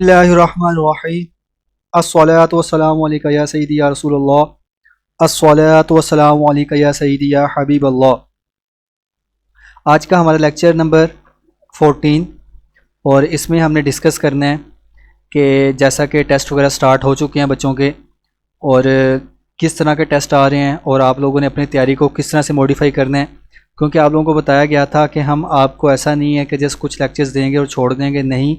बिस्मिल्लाहिर्रहमानिर्रहीम। अस्सलातु वस्सलामु अलैका या सय्यदी या रसूलल्लाह। अस्सलातु वस्सलामु अलैका या सय्यदी या हबीबल्लाह। आज का हमारा लेक्चर नंबर 14 और इसमें हमने डिस्कस करना है कि जैसा कि टेस्ट वगैरह स्टार्ट हो चुके हैं बच्चों के और किस तरह के टेस्ट आ रहे हैं और आप लोगों ने अपनी तैयारी को किस तरह से मॉडिफाई करना है, क्योंकि आप लोगों को बताया गया था कि हम आपको ऐसा नहीं है कि जस्ट कुछ लेक्चर्स देंगे और छोड़ देंगे, नहीं,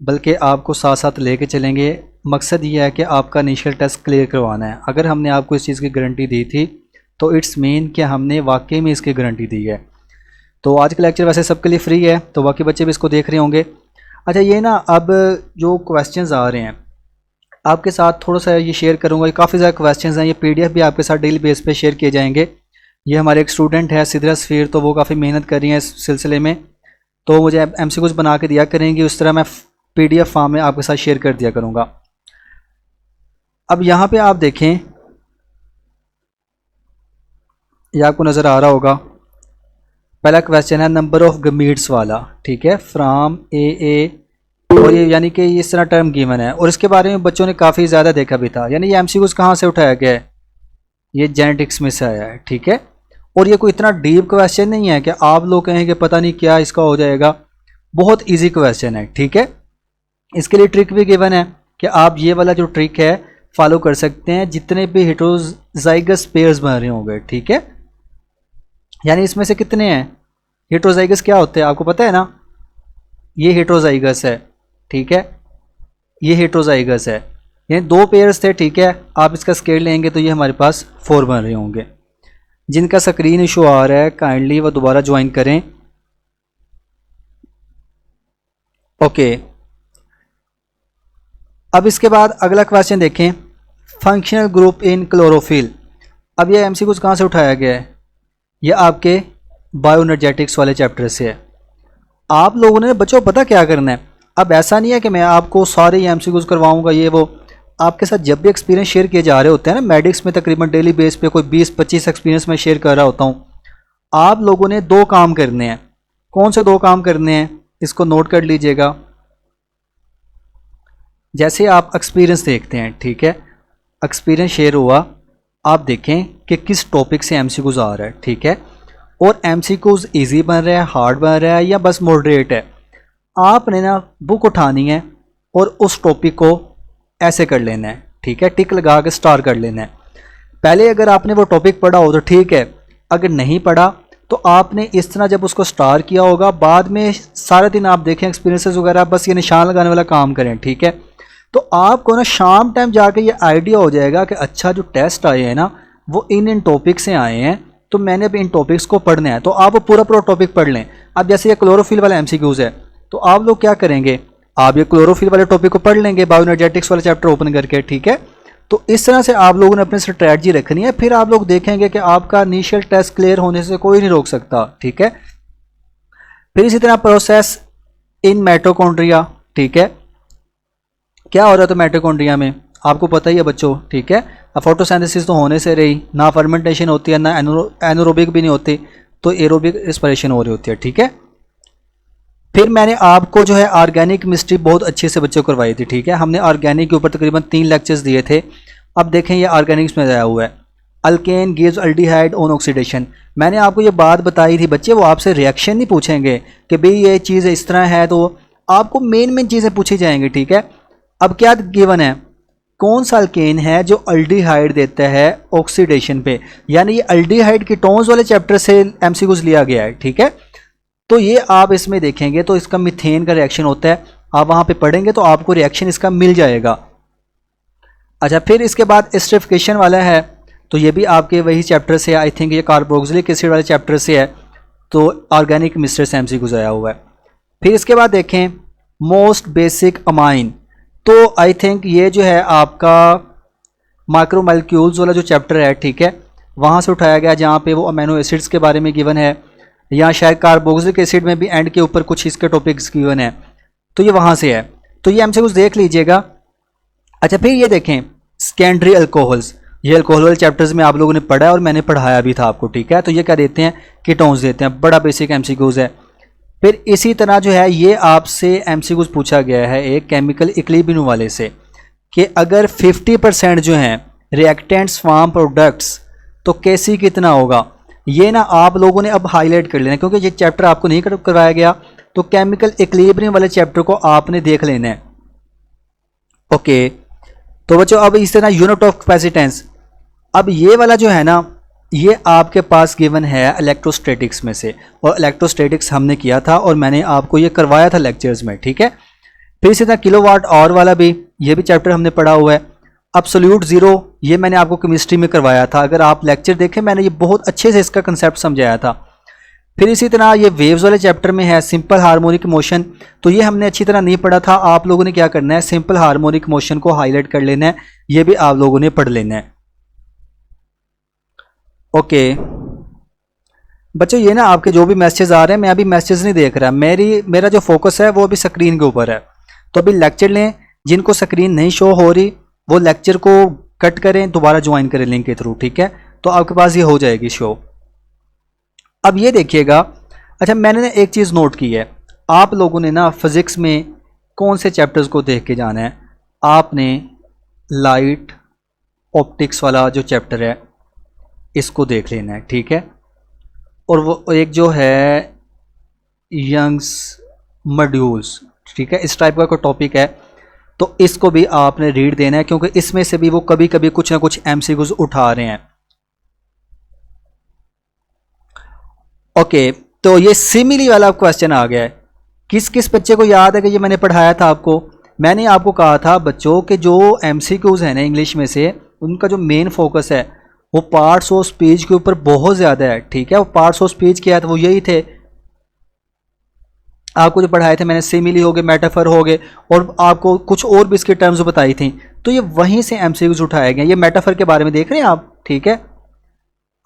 बल्कि आपको साथ साथ लेके चलेंगे। मकसद ये है कि आपका इनिशियल टेस्ट क्लियर करवाना है। अगर हमने आपको इस चीज़ की गारंटी दी थी तो इट्स मीन कि हमने वाकई में इसकी गारंटी दी है। तो आज का लेक्चर वैसे सबके लिए फ्री है, तो बाकी बच्चे भी इसको देख रहे होंगे। अच्छा, ये ना अब जो क्वेश्चंस आ रहे हैं आपके साथ थोड़ा सा ये शेयर करूँगा। काफ़ी ज़्यादा क्वेश्चंस हैं, ये PDF भी आपके साथ डेली बेस पे शेयर किए जाएंगे। ये हमारे एक स्टूडेंट है सिद्रा सफ़ीर, तो वो काफ़ी मेहनत कर रही हैं इस सिलसिले में, तो मुझे MCQs बना के दिया करेंगी, उस तरह मैं PDF फॉर्म में आपके साथ शेयर कर दिया करूँगा। अब यहाँ पे आप देखें, ये आपको नज़र आ रहा होगा। पहला क्वेश्चन है नंबर ऑफ गमीट्स वाला, ठीक है, फ्राम ए और ये यानी कि इस तरह टर्म गिवन है और इसके बारे में बच्चों ने काफ़ी ज़्यादा देखा भी था। यानी ये MCQs कहाँ से उठाया गया है, ये जेनेटिक्स में से आया है, ठीक है। और ये कोई इतना डीप क्वेश्चन नहीं है कि आप लोग कहें कि पता नहीं क्या इसका हो जाएगा। बहुत ईजी क्वेश्चन है, ठीक है। इसके लिए ट्रिक भी गिवन है कि आप ये वाला जो ट्रिक है फॉलो कर सकते हैं जितने भी हेटेरोजाइगस पेयर्स बन रहे होंगे, ठीक है। यानी इसमें से कितने हैं हेटेरोजाइगस, क्या होते हैं आपको पता है ना, ये हेटेरोजाइगस है, ठीक है, ये हेटेरोजाइगस है, यानी 2 पेयर्स थे, ठीक है। आप इसका स्केल लेंगे तो ये हमारे पास 4 बन रहे होंगे। जिनका स्क्रीन इशू आ रहा है काइंडली वो दोबारा ज्वाइन करें। ओके, अब इसके बाद अगला क्वेश्चन देखें, फंक्शनल ग्रुप इन क्लोरोफिल। अब ये MCQs कहाँ से उठाया गया है, ये आपके बायोएनर्जेटिक्स वाले चैप्टर से है। आप लोगों ने बच्चों पता क्या करना है, अब ऐसा नहीं है कि मैं आपको सारे ये MCQs करवाऊंगा, ये वो। आपके साथ जब भी एक्सपीरियंस शेयर किए जा रहे होते हैं ना, मेडिक्स में तकरीबन डेली बेस पे कोई 20-25 एक्सपीरियंस में शेयर कर रहा होता हूँ। आप लोगों ने 2 काम करने हैं। कौन से 2 काम करने हैं, इसको नोट कर लीजिएगा। जैसे आप एक्सपीरियंस देखते हैं, ठीक है, एक्सपीरियंस शेयर हुआ, आप देखें कि किस टॉपिक से MCQs आ रहा है, ठीक है, और MCQs इजी बन रहा है, हार्ड बन रहा है या बस मॉडरेट है। आपने ना बुक उठानी है और उस टॉपिक को ऐसे कर लेना है, ठीक है, टिक लगा के स्टार कर लेना है। पहले अगर आपने वो टॉपिक पढ़ा हो तो ठीक है, अगर नहीं पढ़ा तो आपने इस तरह जब उसको स्टार किया होगा, बाद में सारा दिन आप देखें एक्सपीरियंसेस वगैरह, बस ये निशान लगाने वाला काम करें, ठीक है। तो आपको ना शाम टाइम जाके ये आइडिया हो जाएगा कि अच्छा जो टेस्ट आए हैं ना वो इन टॉपिक से आए हैं, तो मैंने अब इन टॉपिक्स को पढ़ना है, तो आप पूरा टॉपिक पढ़ लें। अब जैसे ये क्लोरोफिल वाला MCQs है, तो आप लोग क्या करेंगे, आप ये क्लोरोफिल वाले टॉपिक को पढ़ लेंगे बायोएनर्जेटिक्स वाला चैप्टर ओपन करके, ठीक है। तो इस तरह से आप लोगों ने अपनी स्ट्रैटेजी रखनी है, फिर आप लोग देखेंगे कि आपका इनिशियल टेस्ट क्लियर होने से कोई नहीं रोक सकता, ठीक है। फिर इसी तरह प्रोसेस इन माइटोकॉन्ड्रिया, ठीक है, क्या हो रहा था माइटोकॉन्ड्रिया में आपको पता ही है बच्चों, ठीक है। अब फोटोसिंथेसिस तो होने से रही ना, फर्मेंटेशन होती है ना, एनारोबिक भी नहीं होती, तो एरोबिक रिस्पिरेशन हो रही होती है, ठीक है। फिर मैंने आपको जो है ऑर्गेनिक केमिस्ट्री बहुत अच्छे से बच्चों को करवाई थी, ठीक है। हमने ऑर्गेनिक के ऊपर तकरीबन 3 लेक्चर्स दिए थे। अब देखें ये ऑर्गेनिक्स में आया हुआ है, alkane gives aldehyde on oxidation. मैंने आपको ये बात बताई थी बच्चे, वो आपसे रिएक्शन नहीं पूछेंगे कि भाई ये चीज़ इस तरह है, तो आपको मेन चीज़ें पूछी जाएंगी, ठीक है। अब क्या गिवन है, कौन सा अल्केन है जो अल्डिहाइड देता है ऑक्सीडेशन पे, यानी ये अल्डिहाइड कीटोन्स वाले चैप्टर से MCQs लिया गया है, ठीक है। तो ये आप इसमें देखेंगे तो इसका मीथेन का रिएक्शन होता है, आप वहाँ पे पढ़ेंगे तो आपको रिएक्शन इसका मिल जाएगा। अच्छा, फिर इसके बाद एस्टरिफिकेशन वाला है, तो ये भी आपके वही चैप्टर से, आई थिंक ये कार्बोक्सिलिक एसिड वाले चैप्टर से है, तो ऑर्गेनिक केमिस्ट्री से MCQs आया हुआ है। फिर इसके बाद देखें मोस्ट बेसिक अमाइन, तो आई थिंक ये जो है आपका माइक्रोमोलेक्यूल्स वाला जो चैप्टर है, ठीक है, वहाँ से उठाया गया, जहाँ पे वो अमीनो एसिड्स के बारे में गिवन है, या शायद कार्बोक्सिलिक एसिड में भी एंड के ऊपर कुछ इसके टॉपिक्स गिवन है, तो ये वहाँ से है, तो ये MCQs देख लीजिएगा। अच्छा, फिर ये देखें सेकेंडरी अल्कोहल्स, ये अल्कोहल वाले चैप्टर्स में आप लोगों ने पढ़ा है और मैंने पढ़ाया भी था आपको, ठीक है। तो ये क्या देते हैं, कीटोन्स देते हैं, बड़ा बेसिक MCQs है। फिर इसी तरह जो है ये आपसे एमसीक्यूज पूछा गया है एक केमिकल इक्विलिब्रियम वाले से कि अगर 50% जो हैं रिएक्टेंट्स फार्म प्रोडक्ट्स तो केसी कितना होगा। ये ना आप लोगों ने अब हाईलाइट कर लेना क्योंकि ये चैप्टर आपको नहीं करवाया गया, तो केमिकल इक्विलिब्रियम वाले चैप्टर को आपने देख लेना है। ओके, तो बच्चों अब इस तरह यूनिट ऑफ कैपेसिटेंस, अब ये वाला जो है ना ये आपके पास गिवन है इलेक्ट्रोस्टैटिक्स में से, और इलेक्ट्रोस्टैटिक्स हमने किया था और मैंने आपको ये करवाया था लेक्चर्स में, ठीक है। फिर इसी तरह किलोवाट आवर वाला भी, ये भी चैप्टर हमने पढ़ा हुआ है। एब्सोल्यूट जीरो ये मैंने आपको केमिस्ट्री में करवाया था, अगर आप लेक्चर देखें मैंने ये बहुत अच्छे से इसका कंसेप्ट समझाया था। फिर इसी तरह ये वेव्स वाले चैप्टर में है सिंपल हार्मोनिक मोशन, तो ये हमने अच्छी तरह नहीं पढ़ा था। आप लोगों ने क्या करना है, सिंपल हार्मोनिक मोशन को हाईलाइट कर लेना है, ये भी आप लोगों ने पढ़ लेना है। ओके बच्चों, ये ना आपके जो भी मैसेज आ रहे हैं मैं अभी मैसेज नहीं देख रहा, मेरा जो फोकस है वो अभी स्क्रीन के ऊपर है। तो अभी लेक्चर लें, जिनको स्क्रीन नहीं शो हो रही वो लेक्चर को कट करें, दोबारा ज्वाइन करें लिंक के थ्रू, ठीक है, तो आपके पास ये हो जाएगी शो। अब ये देखिएगा, अच्छा मैंने ना एक चीज़ नोट की है, आप लोगों ने ना फिज़िक्स में कौन से चैप्टर्स को देख के जाना है, आपने लाइट ऑप्टिक्स वाला जो चैप्टर है इसको देख लेना है, ठीक है। और वो एक जो है यंग्स मॉड्यूल्स, ठीक है, इस टाइप का कोई टॉपिक है तो इसको भी आपने रीड देना है क्योंकि इसमें से भी वो कभी कभी कुछ ना कुछ एमसीक्यूज उठा रहे हैं। ओके, तो ये सिमिली वाला क्वेश्चन आ गया है। किस किस बच्चे को याद है कि ये मैंने पढ़ाया था आपको, मैंने आपको कहा था बच्चों के जो एमसीक्यूज हैं ना इंग्लिश में से उनका जो मेन फोकस है वो पार्ट्स ऑफ स्पीच के ऊपर बहुत ज़्यादा है, ठीक है। वो पार्ट्स ऑफ स्पीच क्या है, वो यही थे आपको जो पढ़ाए थे मैंने, सिमिली हो गए, मेटाफर हो गए, और आपको कुछ और भी इसके टर्म्स बताई थी, तो ये वहीं से एमसीक्यूज उठाए गए। ये मेटाफर के बारे में देख रहे हैं आप, ठीक है।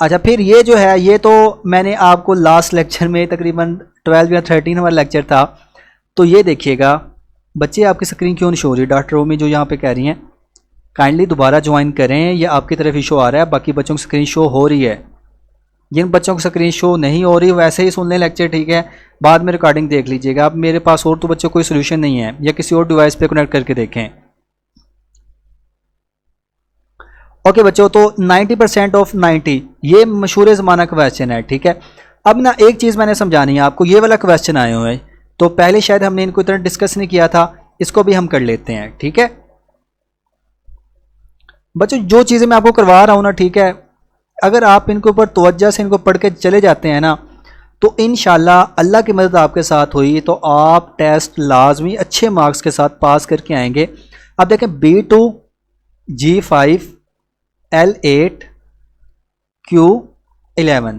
अच्छा, फिर ये जो है ये तो मैंने आपको लास्ट लेक्चर में तकरीबन 12 या 13 हमारा लेक्चर था, तो ये देखिएगा बच्चे आपकी स्क्रीन क्यों नहीं शो रही, डॉक्टर रोमी जो यहाँ पे कह रही हैं काइंडली दोबारा ज्वाइन करें, ये आपकी तरफ ही शो आ रहा है, बाकी बच्चों की स्क्रीन शो हो रही है। जिन बच्चों की स्क्रीन शो नहीं हो रही वैसे ही सुन लें लेक्चर, ठीक है, बाद में रिकॉर्डिंग देख लीजिएगा। अब मेरे पास और तो बच्चों कोई सोल्यूशन नहीं है, या किसी और डिवाइस पे कनेक्ट करके देखें। ओके बच्चों, तो 90% ऑफ 90 ये मशहूर ज़माना का क्वेश्चन है, ठीक है। अब ना एक चीज़ मैंने समझानी है आपको, ये वाला क्वेश्चन आए हुए हैं तो पहले शायद हमने इनको इतना डिस्कस नहीं किया था, इसको भी हम कर लेते हैं, ठीक है। बच्चों जो चीज़ें मैं आपको करवा रहा हूँ ना, ठीक है, अगर आप इनके ऊपर तवज्जो से इनको पढ़ के चले जाते हैं ना तो इंशाल्लाह अल्लाह की मदद आपके साथ हुई तो आप टेस्ट लाजमी अच्छे मार्क्स के साथ पास करके आएंगे। अब देखें B2 G5 L8 Q11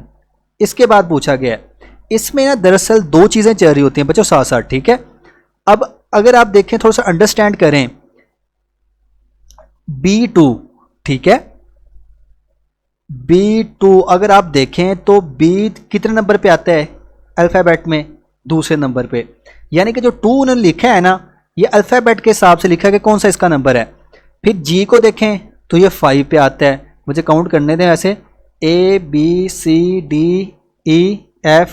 इसके बाद पूछा गया है, इसमें ना दरअसल दो चीज़ें चल रही होती हैं बच्चों साथ साथ, ठीक है। अब अगर आप देखें थोड़ा सा अंडरस्टैंड करें, B2, ठीक है, B2 अगर आप देखें तो B कितने नंबर पे आता है अल्फ़ाबेट में, दूसरे नंबर पे, यानी कि जो 2 उन्होंने लिखा है ना ये अल्फ़ाबेट के हिसाब से लिखा है कि कौन सा इसका नंबर है। फिर G को देखें तो ये 5 पे आता है, मुझे काउंट करने दें, ऐसे A B C D E F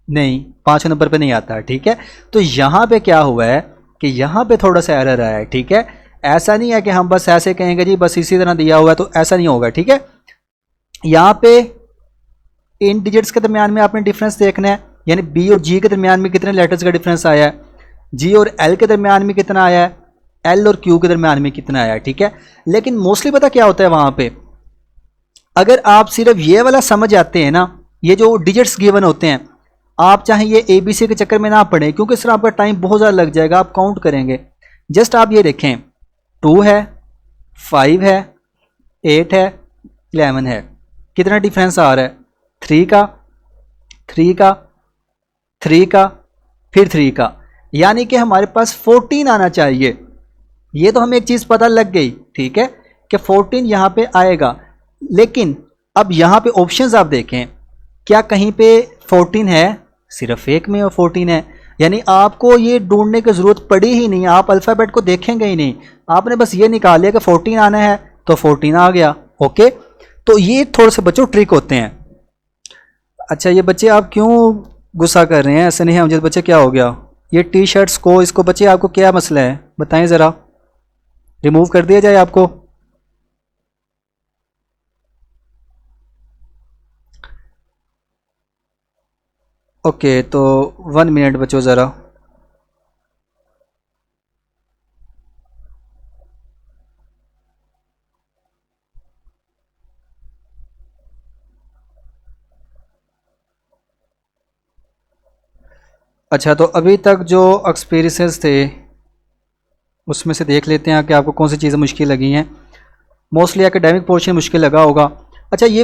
नहीं 5 नंबर पे नहीं आता, ठीक है। तो यहाँ पे क्या हुआ है कि यहाँ पे थोड़ा सा एरर आया है, ठीक है। ऐसा नहीं है कि हम बस ऐसे कहेंगे जी बस इसी तरह दिया हुआ है, तो ऐसा नहीं होगा, ठीक है। यहाँ पे इन डिजिट्स के दरमियान में आपने डिफरेंस देखना है, यानी B और G के दरमियान में कितने लेटर्स का डिफरेंस आया है, G और L के दरमियान में कितना आया है, L और Q के दरमियान में कितना आया है, ठीक है। लेकिन मोस्टली पता क्या होता है वहाँ पे, अगर आप सिर्फ ये वाला समझ आते हैं ना, ये जो डिजिट्स गिवन होते हैं, आप चाहे ये ABC के चक्कर में ना पढ़ें क्योंकि सिर्फ आपका टाइम बहुत ज़्यादा लग जाएगा, आप काउंट करेंगे। जस्ट आप ये देखें 2 है, 5 है, 8 है, 11 है, कितना डिफरेंस आ रहा है, 3 का, 3 का, 3 का, फिर 3 का, यानी कि हमारे पास 14 आना चाहिए। ये तो हमें एक चीज़ पता लग गई, ठीक है, कि 14 यहाँ पे आएगा। लेकिन अब यहाँ पे ऑप्शंस आप देखें, क्या कहीं पे 14 है, सिर्फ एक में 14 है, यानी आपको ये ढूंढने की ज़रूरत पड़ी ही नहीं, आप अल्फ़ाबेट को देखेंगे ही नहीं, आपने बस ये निकाल लिया कि 14 आना है तो 14 आ गया। ओके, तो ये थोड़े से बच्चों ट्रिक होते हैं। अच्छा ये बच्चे आप क्यों गुस्सा कर रहे हैं, ऐसे नहीं है अमजद बच्चे, क्या हो गया? ये टी शर्ट्स को, इसको बच्चे आपको क्या मसला है बताएं ज़रा, रिमूव कर दिया जाए आपको? ओके, तो 1 मिनट बच्चों ज़रा। अच्छा, तो अभी तक जो एक्सपीरियंसेस थे उसमें से देख लेते हैं कि आपको कौन सी चीज़ें मुश्किल लगी हैं। मोस्टली एकेडमिक पोर्शन मुश्किल लगा होगा। अच्छा, ये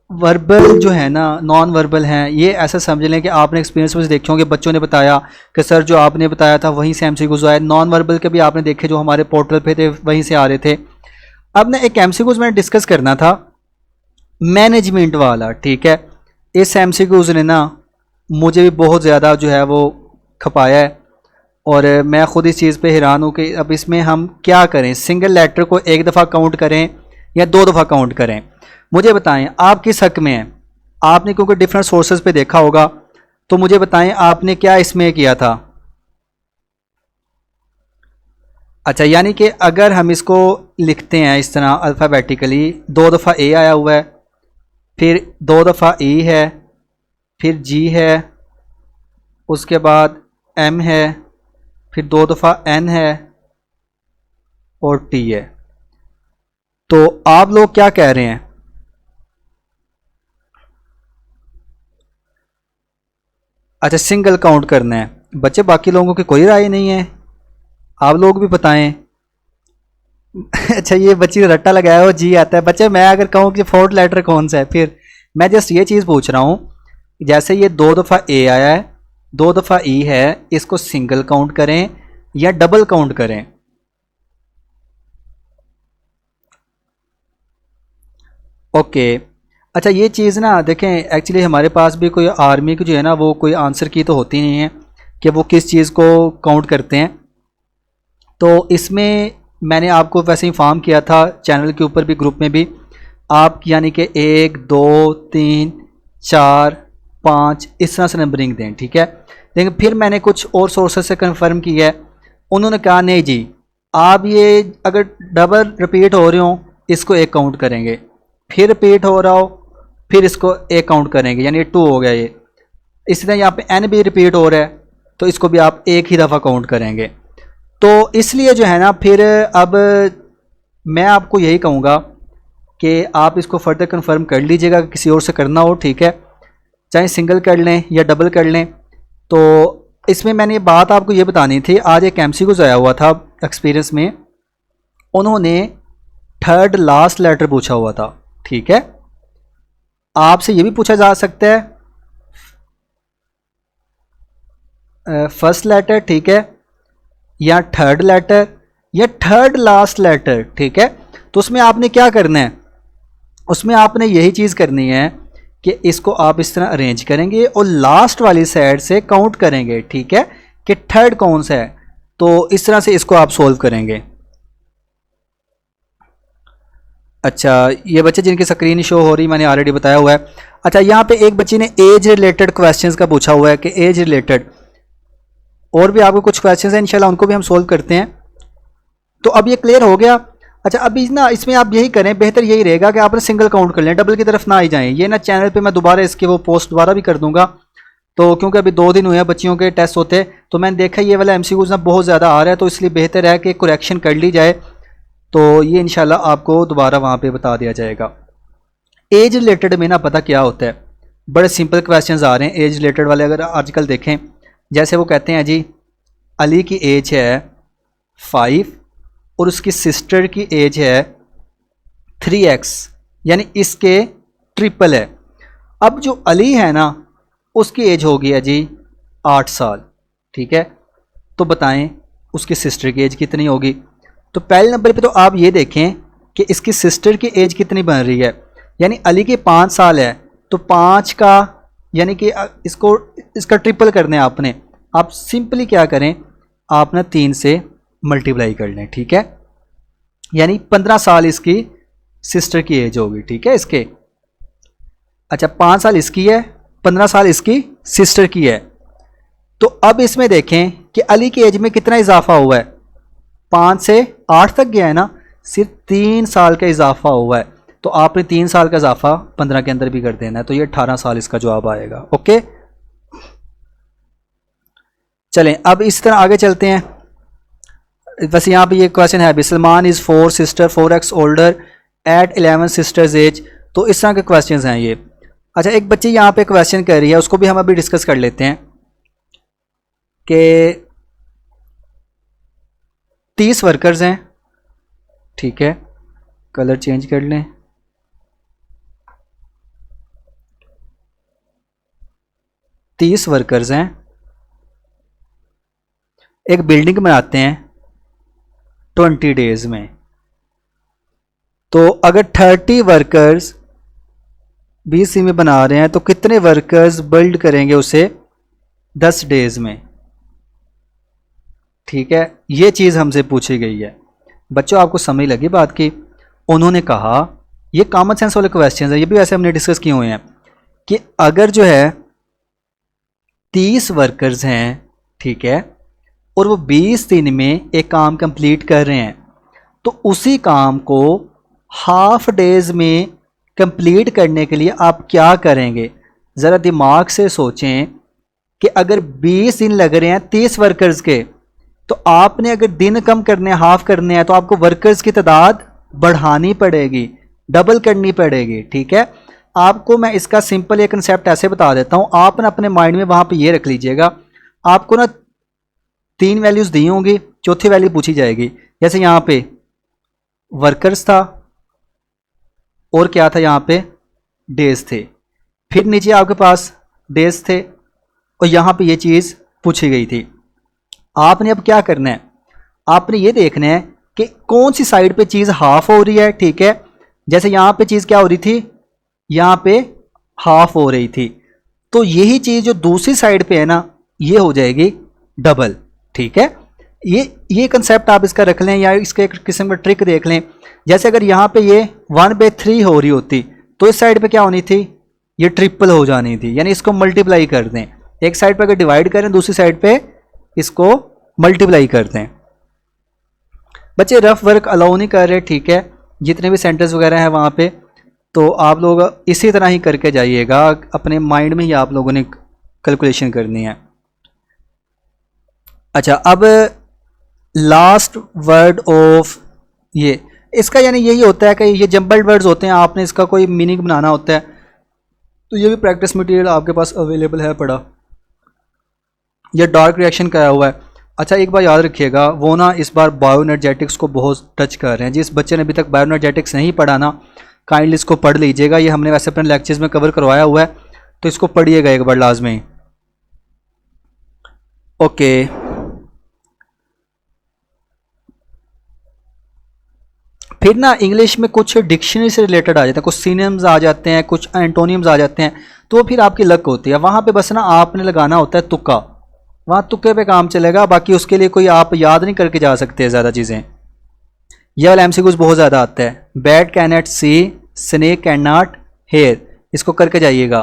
वर्बल जो है ना, नॉन वर्बल हैं, ये ऐसा समझ लें कि आपने एक्सपीरियंस में देखे होंगे, बच्चों ने बताया कि सर जो आपने बताया था वहीं से एमसीक्यूज़ आए। नॉन वर्बल के भी आपने देखे जो हमारे पोर्टल पे थे वहीं से आ रहे थे। अब ना एक एमसीक्यूज़ मैंने डिस्कस करना था, मैनेजमेंट वाला, ठीक है। इस एमसीक्यूज़ ने ना मुझे भी बहुत ज़्यादा जो है वो खपाया है, और मैं ख़ुद इस चीज़ पे हैरान हूँ कि अब इसमें हम क्या करें, सिंगल लेटर को एक दफ़ा काउंट करें या 2 दफ़ा काउंट करें? मुझे बताएं आप किस हक में हैं। आपने क्योंकि डिफरेंट सोर्सेज पे देखा होगा, तो मुझे बताएं आपने क्या इसमें किया था। अच्छा, यानी कि अगर हम इसको लिखते हैं इस तरह अल्फ़ाबेटिकली, 2 दफ़ा ए आया हुआ है, फिर 2 दफ़ा ई है, फिर जी है, उसके बाद एम है, फिर 2 दफ़ा एन है और टी है। तो आप लोग क्या कह रहे हैं? अच्छा, सिंगल काउंट करना है बच्चे, बाकी लोगों की कोई राय नहीं है? आप लोग भी बताएं। अच्छा, ये बच्ची ने रट्टा लगाया हो, जी आता है बच्चे। मैं अगर कहूँ कि फोर्थ लेटर कौन सा है, फिर मैं जस्ट ये चीज़ पूछ रहा हूँ, जैसे ये 2 दफ़ा ए आया है, 2 दफ़ा ई है, इसको सिंगल काउंट करें या डबल काउंट करें? ओके। अच्छा, ये चीज़ ना देखें, एक्चुअली हमारे पास भी कोई आर्मी की जो है ना वो कोई आंसर की तो होती नहीं है कि वो किस चीज़ को काउंट करते हैं। तो इसमें मैंने आपको वैसे इंफॉर्म किया था चैनल के ऊपर भी, ग्रुप में भी, आप यानी कि 1 2 3 4 5 इस तरह से नंबरिंग दें, ठीक है। लेकिन फिर मैंने कुछ और सोर्सेज से कंफर्म किया है, उन्होंने कहा नहीं जी, आप ये अगर डबल रिपीट हो रहे हो इसको एक काउंट करेंगे, फिर रिपीट हो रहा हो फिर इसको एक काउंट करेंगे, यानी 2 हो गया ये। इसी तरह यहाँ पे एन भी रिपीट हो रहा है तो इसको भी आप एक ही दफ़ा काउंट करेंगे। तो इसलिए जो है ना, फिर अब मैं आपको यही कहूँगा कि आप इसको फर्दर कंफर्म कर लीजिएगा, किसी और से करना हो ठीक है, चाहे सिंगल कर लें या डबल कर लें। तो इसमें मैंने बात आपको ये बतानी थी, आज एक एमसीक्यू आया हुआ था एक्सपीरियंस में, उन्होंने थर्ड लास्ट लेटर पूछा हुआ था, ठीक है। आपसे ये भी पूछा जा सकता है फर्स्ट लेटर, ठीक है, या थर्ड लेटर या थर्ड लास्ट लेटर, ठीक है। तो उसमें आपने क्या करना है, उसमें आपने यही चीज़ करनी है कि इसको आप इस तरह अरेंज करेंगे और लास्ट वाली साइड से काउंट करेंगे, ठीक है, कि थर्ड कौन सा है। तो इस तरह से इसको आप सोल्व करेंगे। अच्छा, ये बच्चे जिनकी स्क्रीन शो हो रही मैंने ऑलरेडी बताया हुआ है। अच्छा, यहाँ पे एक बच्ची ने एज रिलेटेड क्वेश्चंस का पूछा हुआ है कि एज रिलेटेड, और भी आपको कुछ क्वेश्चंस हैं इंशाल्लाह उनको भी हम सोल्व करते हैं। तो अब ये क्लियर हो गया। अच्छा, अभी ना इसमें आप यही करें, बेहतर यही रहेगा कि आप सिंगल काउंट कर लें, डबल की तरफ ना आई जाएं। ये ना चैनल पे मैं दोबारा इसके वो पोस्ट दोबारा भी कर दूंगा, तो क्योंकि अभी 2 दिन हुए हैं बच्चियों के टेस्ट होते, तो मैंने देखा ये वाला एमसीक्यूज़ ना बहुत ज़्यादा आ रहा है, तो इसलिए बेहतर है कि करेक्शन कर ली जाए। तो ये इंशाल्लाह आपको दोबारा वहाँ पे बता दिया जाएगा। एज रिलेटेड में ना पता क्या होता है, बड़े सिंपल क्वेश्चंस आ रहे हैं एज रिलेटेड वाले। अगर आजकल देखें, जैसे वो कहते हैं जी अली की एज है 5 और उसकी सिस्टर की एज है 3x, यानी इसके ट्रिपल है। अब जो अली है ना उसकी एज हो गई है जी 8 साल, ठीक है। तो बताएं उसकी सिस्टर की एज कितनी होगी। तो पहले नंबर पे तो आप ये देखें कि इसकी सिस्टर की एज कितनी बन रही है, यानी अली के 5 साल है, तो 5 का यानी कि इसको इसका ट्रिपल करने आपने, आप सिंपली क्या करें, आप ना 3 से मल्टीप्लाई कर लें, ठीक है, यानी 15 साल इसकी सिस्टर की एज होगी, ठीक है इसके। अच्छा, 5 साल इसकी है, 15 साल इसकी सिस्टर की है। तो अब इसमें देखें कि अली की एज में कितना इजाफा हुआ है, 5 से 8 तक गया है ना, सिर्फ 3 साल का इजाफा हुआ है। तो आपने 3 साल का इजाफा 15 के अंदर भी कर देना है, तो ये 18 साल इसका जवाब आएगा। ओके, चलें अब इस तरह आगे चलते हैं। बस यहाँ पे ये क्वेश्चन है, Salman is 4 sister 4x older at 11 sisters age. तो इस तरह के क्वेश्चन हैं ये। अच्छा, एक बच्ची यहाँ पे क्वेश्चन कर रही है, उसको भी हम अभी डिस्कस कर लेते हैं कि 30 वर्कर्स हैं, ठीक है, कलर चेंज कर लें। 30 वर्कर्स हैं, एक बिल्डिंग बनाते हैं 20 डेज में। तो अगर 30 वर्कर्स BC में बना रहे हैं तो कितने वर्कर्स बिल्ड करेंगे उसे 10 डेज में, ठीक है। ये चीज़ हमसे पूछी गई है। बच्चों आपको समझ लगी बात की। उन्होंने कहा, ये कॉमन सेंस वाले क्वेश्चन है, ये भी वैसे हमने डिस्कस किए हुए हैं कि अगर जो है 30 वर्कर्स हैं, ठीक है, और वो 20 दिन में एक काम कंप्लीट कर रहे हैं, तो उसी काम को हाफ डेज में कंप्लीट करने के लिए आप क्या करेंगे। ज़रा दिमाग से सोचें कि अगर 20 दिन लग रहे हैं 30 वर्कर्स के, तो आपने अगर दिन कम करने हैं, हाफ करने हैं, तो आपको वर्कर्स की तादाद बढ़ानी पड़ेगी, डबल करनी पड़ेगी, ठीक है। आपको मैं इसका सिंपल एक कंसेप्ट ऐसे बता देता हूँ, आप ना अपने माइंड में वहाँ पे ये रख लीजिएगा। आपको ना 3 वैल्यूज़ दी होंगी, चौथी वैल्यू पूछी जाएगी। जैसे यहाँ पे वर्कर्स था और क्या था, यहाँ पे डेज थे, फिर नीचे आपके पास डेज थे और यहाँ पे ये चीज़ पूछी गई थी। आपने अब क्या करना है, आपने ये देखना है कि कौन सी साइड पे चीज़ हाफ हो रही है, ठीक है। जैसे यहाँ पे चीज़ क्या हो रही थी, यहाँ पे हाफ हो रही थी, तो यही चीज़ जो दूसरी साइड पे है ना, ये हो जाएगी डबल, ठीक है। ये कंसेप्ट आप इसका रख लें, या इसका एक किस्म का ट्रिक देख लें। जैसे अगर यहाँ पे ये 1/3 हो रही होती, तो इस साइड पे क्या होनी थी, ये ट्रिपल हो जानी थी। यानी इसको मल्टीप्लाई कर दें, एक साइड पे अगर डिवाइड करें, दूसरी साइड पे इसको मल्टीप्लाई कर दें। बच्चे रफ वर्क अलाउ नहीं कर रहे, ठीक है, जितने भी सेंटर्स वगैरह हैं वहाँ पे, तो आप लोग इसी तरह ही करके जाइएगा, अपने माइंड में ही आप लोगों ने कैलकुलेशन करनी है। अच्छा, अब लास्ट वर्ड ऑफ ये, इसका यानी यही होता है कि ये जंबल्ड वर्ड्स होते हैं, आपने इसका कोई मीनिंग बनाना होता है, तो ये भी प्रैक्टिस मटेरियल आपके पास अवेलेबल है पड़ा। ये डार्क रिएक्शन कराया हुआ है। अच्छा, एक बार याद रखिएगा, वो ना इस बार बायोएनर्जेटिक्स को बहुत टच कर रहे हैं। जिस बच्चे ने अभी तक बायोएनर्जेटिक्स नहीं पढ़ा ना, काइंडली इसको पढ़ लीजिएगा। ये हमने वैसे अपने लेक्चर्स में कवर करवाया हुआ है, तो इसको पढ़िएगा एक बार लाजमी। ओके, फिर ना इंग्लिश में कुछ डिक्शनरी से रिलेटेड आ जाते हैं, कुछ सिनोनिम्स आ जाते हैं, कुछ एंटोनियम्स आ जाते हैं, तो फिर आपकी लक होती है। वहाँ पे बस ना आपने लगाना होता है तुक्का, वहाँ तुक्के पे काम चलेगा। बाकी उसके लिए कोई आप याद नहीं करके जा सकते ज़्यादा चीज़ें। यह वाला MCQs बहुत ज़्यादा आता है। Bat cannot see, snake cannot hear, इसको करके जाइएगा।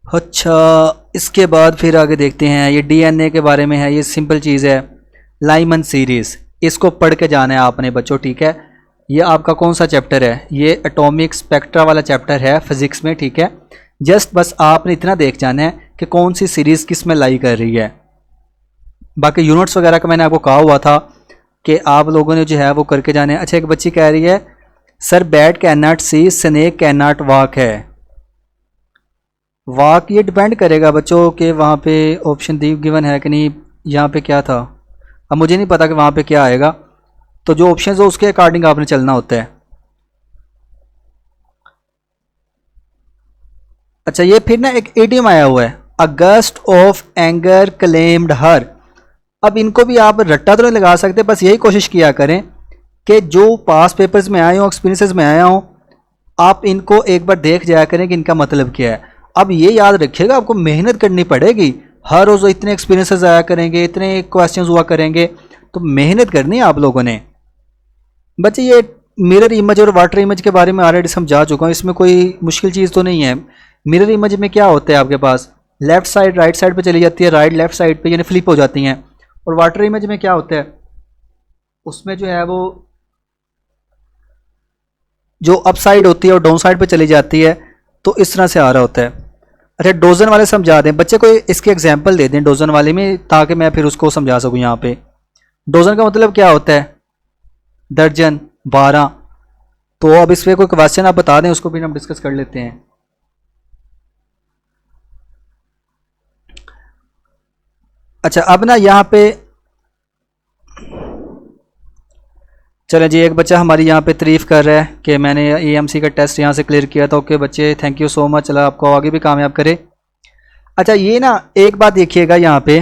अच्छा, इसके बाद फिर आगे देखते हैं, ये DNA के बारे में है, ये सिंपल चीज़ है। लाइमन सीरीज़, इसको पढ़ के जाना है आपने बच्चों, ठीक है। ये आपका कौन सा चैप्टर है, ये एटॉमिक स्पेक्ट्रा वाला चैप्टर है फिज़िक्स में, ठीक है। जस्ट बस आपने इतना देख जाना है कि कौन सी सीरीज़ किस में लाई कर रही है। बाकी यूनिट्स वगैरह का मैंने आपको कहा हुआ था कि आप लोगों ने जो है वो करके जाने हैं। अच्छा, एक बच्ची कह रही है sir bat cannot see, snake cannot walk है। वॉक ये डिपेंड करेगा बच्चों के वहाँ पे ऑप्शन गिवन है कि नहीं। यहाँ पे क्या था, अब मुझे नहीं पता कि वहाँ पे क्या आएगा, तो जो ऑप्शन हो उसके अकॉर्डिंग आपने चलना होता है। अच्छा, ये फिर ना एक इडियम आया हुआ है, अ गस्ट ऑफ एंगर क्लेम्ड हर। अब इनको भी आप रट्टा तो नहीं लगा सकते, बस यही कोशिश किया करें कि जो पास पेपर्स में आए हों, एक्सपीरियंसेस में आया हों, आप इनको एक बार देख जाया करें कि इनका मतलब क्या है। अब ये याद रखिएगा, आपको मेहनत करनी पड़ेगी। हर रोज़ इतने एक्सपीरियंसेस आया करेंगे, इतने क्वेश्चंस हुआ करेंगे, तो मेहनत करनी है आप लोगों ने। बच्चे ये मिरर इमेज और वाटर इमेज के बारे में ऑलरेडी समझा चुका हूँ, इसमें कोई मुश्किल चीज़ तो नहीं है। मिरर इमेज में क्या होता है, आपके पास लेफ्ट साइड राइट साइड पे चली जाती है, राइट लेफ्ट साइड पे यानी फ्लिप हो जाती हैं। और वाटर इमेज में क्या होता है, उसमें जो है वो जो अप साइड होती है और डाउन साइड पे चली जाती है। तो इस तरह से आ रहा होता है। अच्छा, डोजन वाले समझा दें बच्चे को, इसके एग्जाम्पल दे दें डोजन वाले में, ताकि मैं फिर उसको समझा सकूँ। यहाँ पे डोजन का मतलब क्या होता है, दर्जन, 12। तो अब इस पर कोई क्वेश्चन आप बता दें, उसको भी हम डिस्कस कर लेते हैं। अच्छा, अब ना यहाँ पे चलें जी, एक बच्चा हमारी यहाँ पे तारीफ़ कर रहा है कि मैंने एएमसी का टेस्ट यहाँ से क्लियर किया था। ओके बच्चे, थैंक यू सो मच, चला आपको आगे भी कामयाब करे। अच्छा, ये ना एक बात देखिएगा यहाँ पे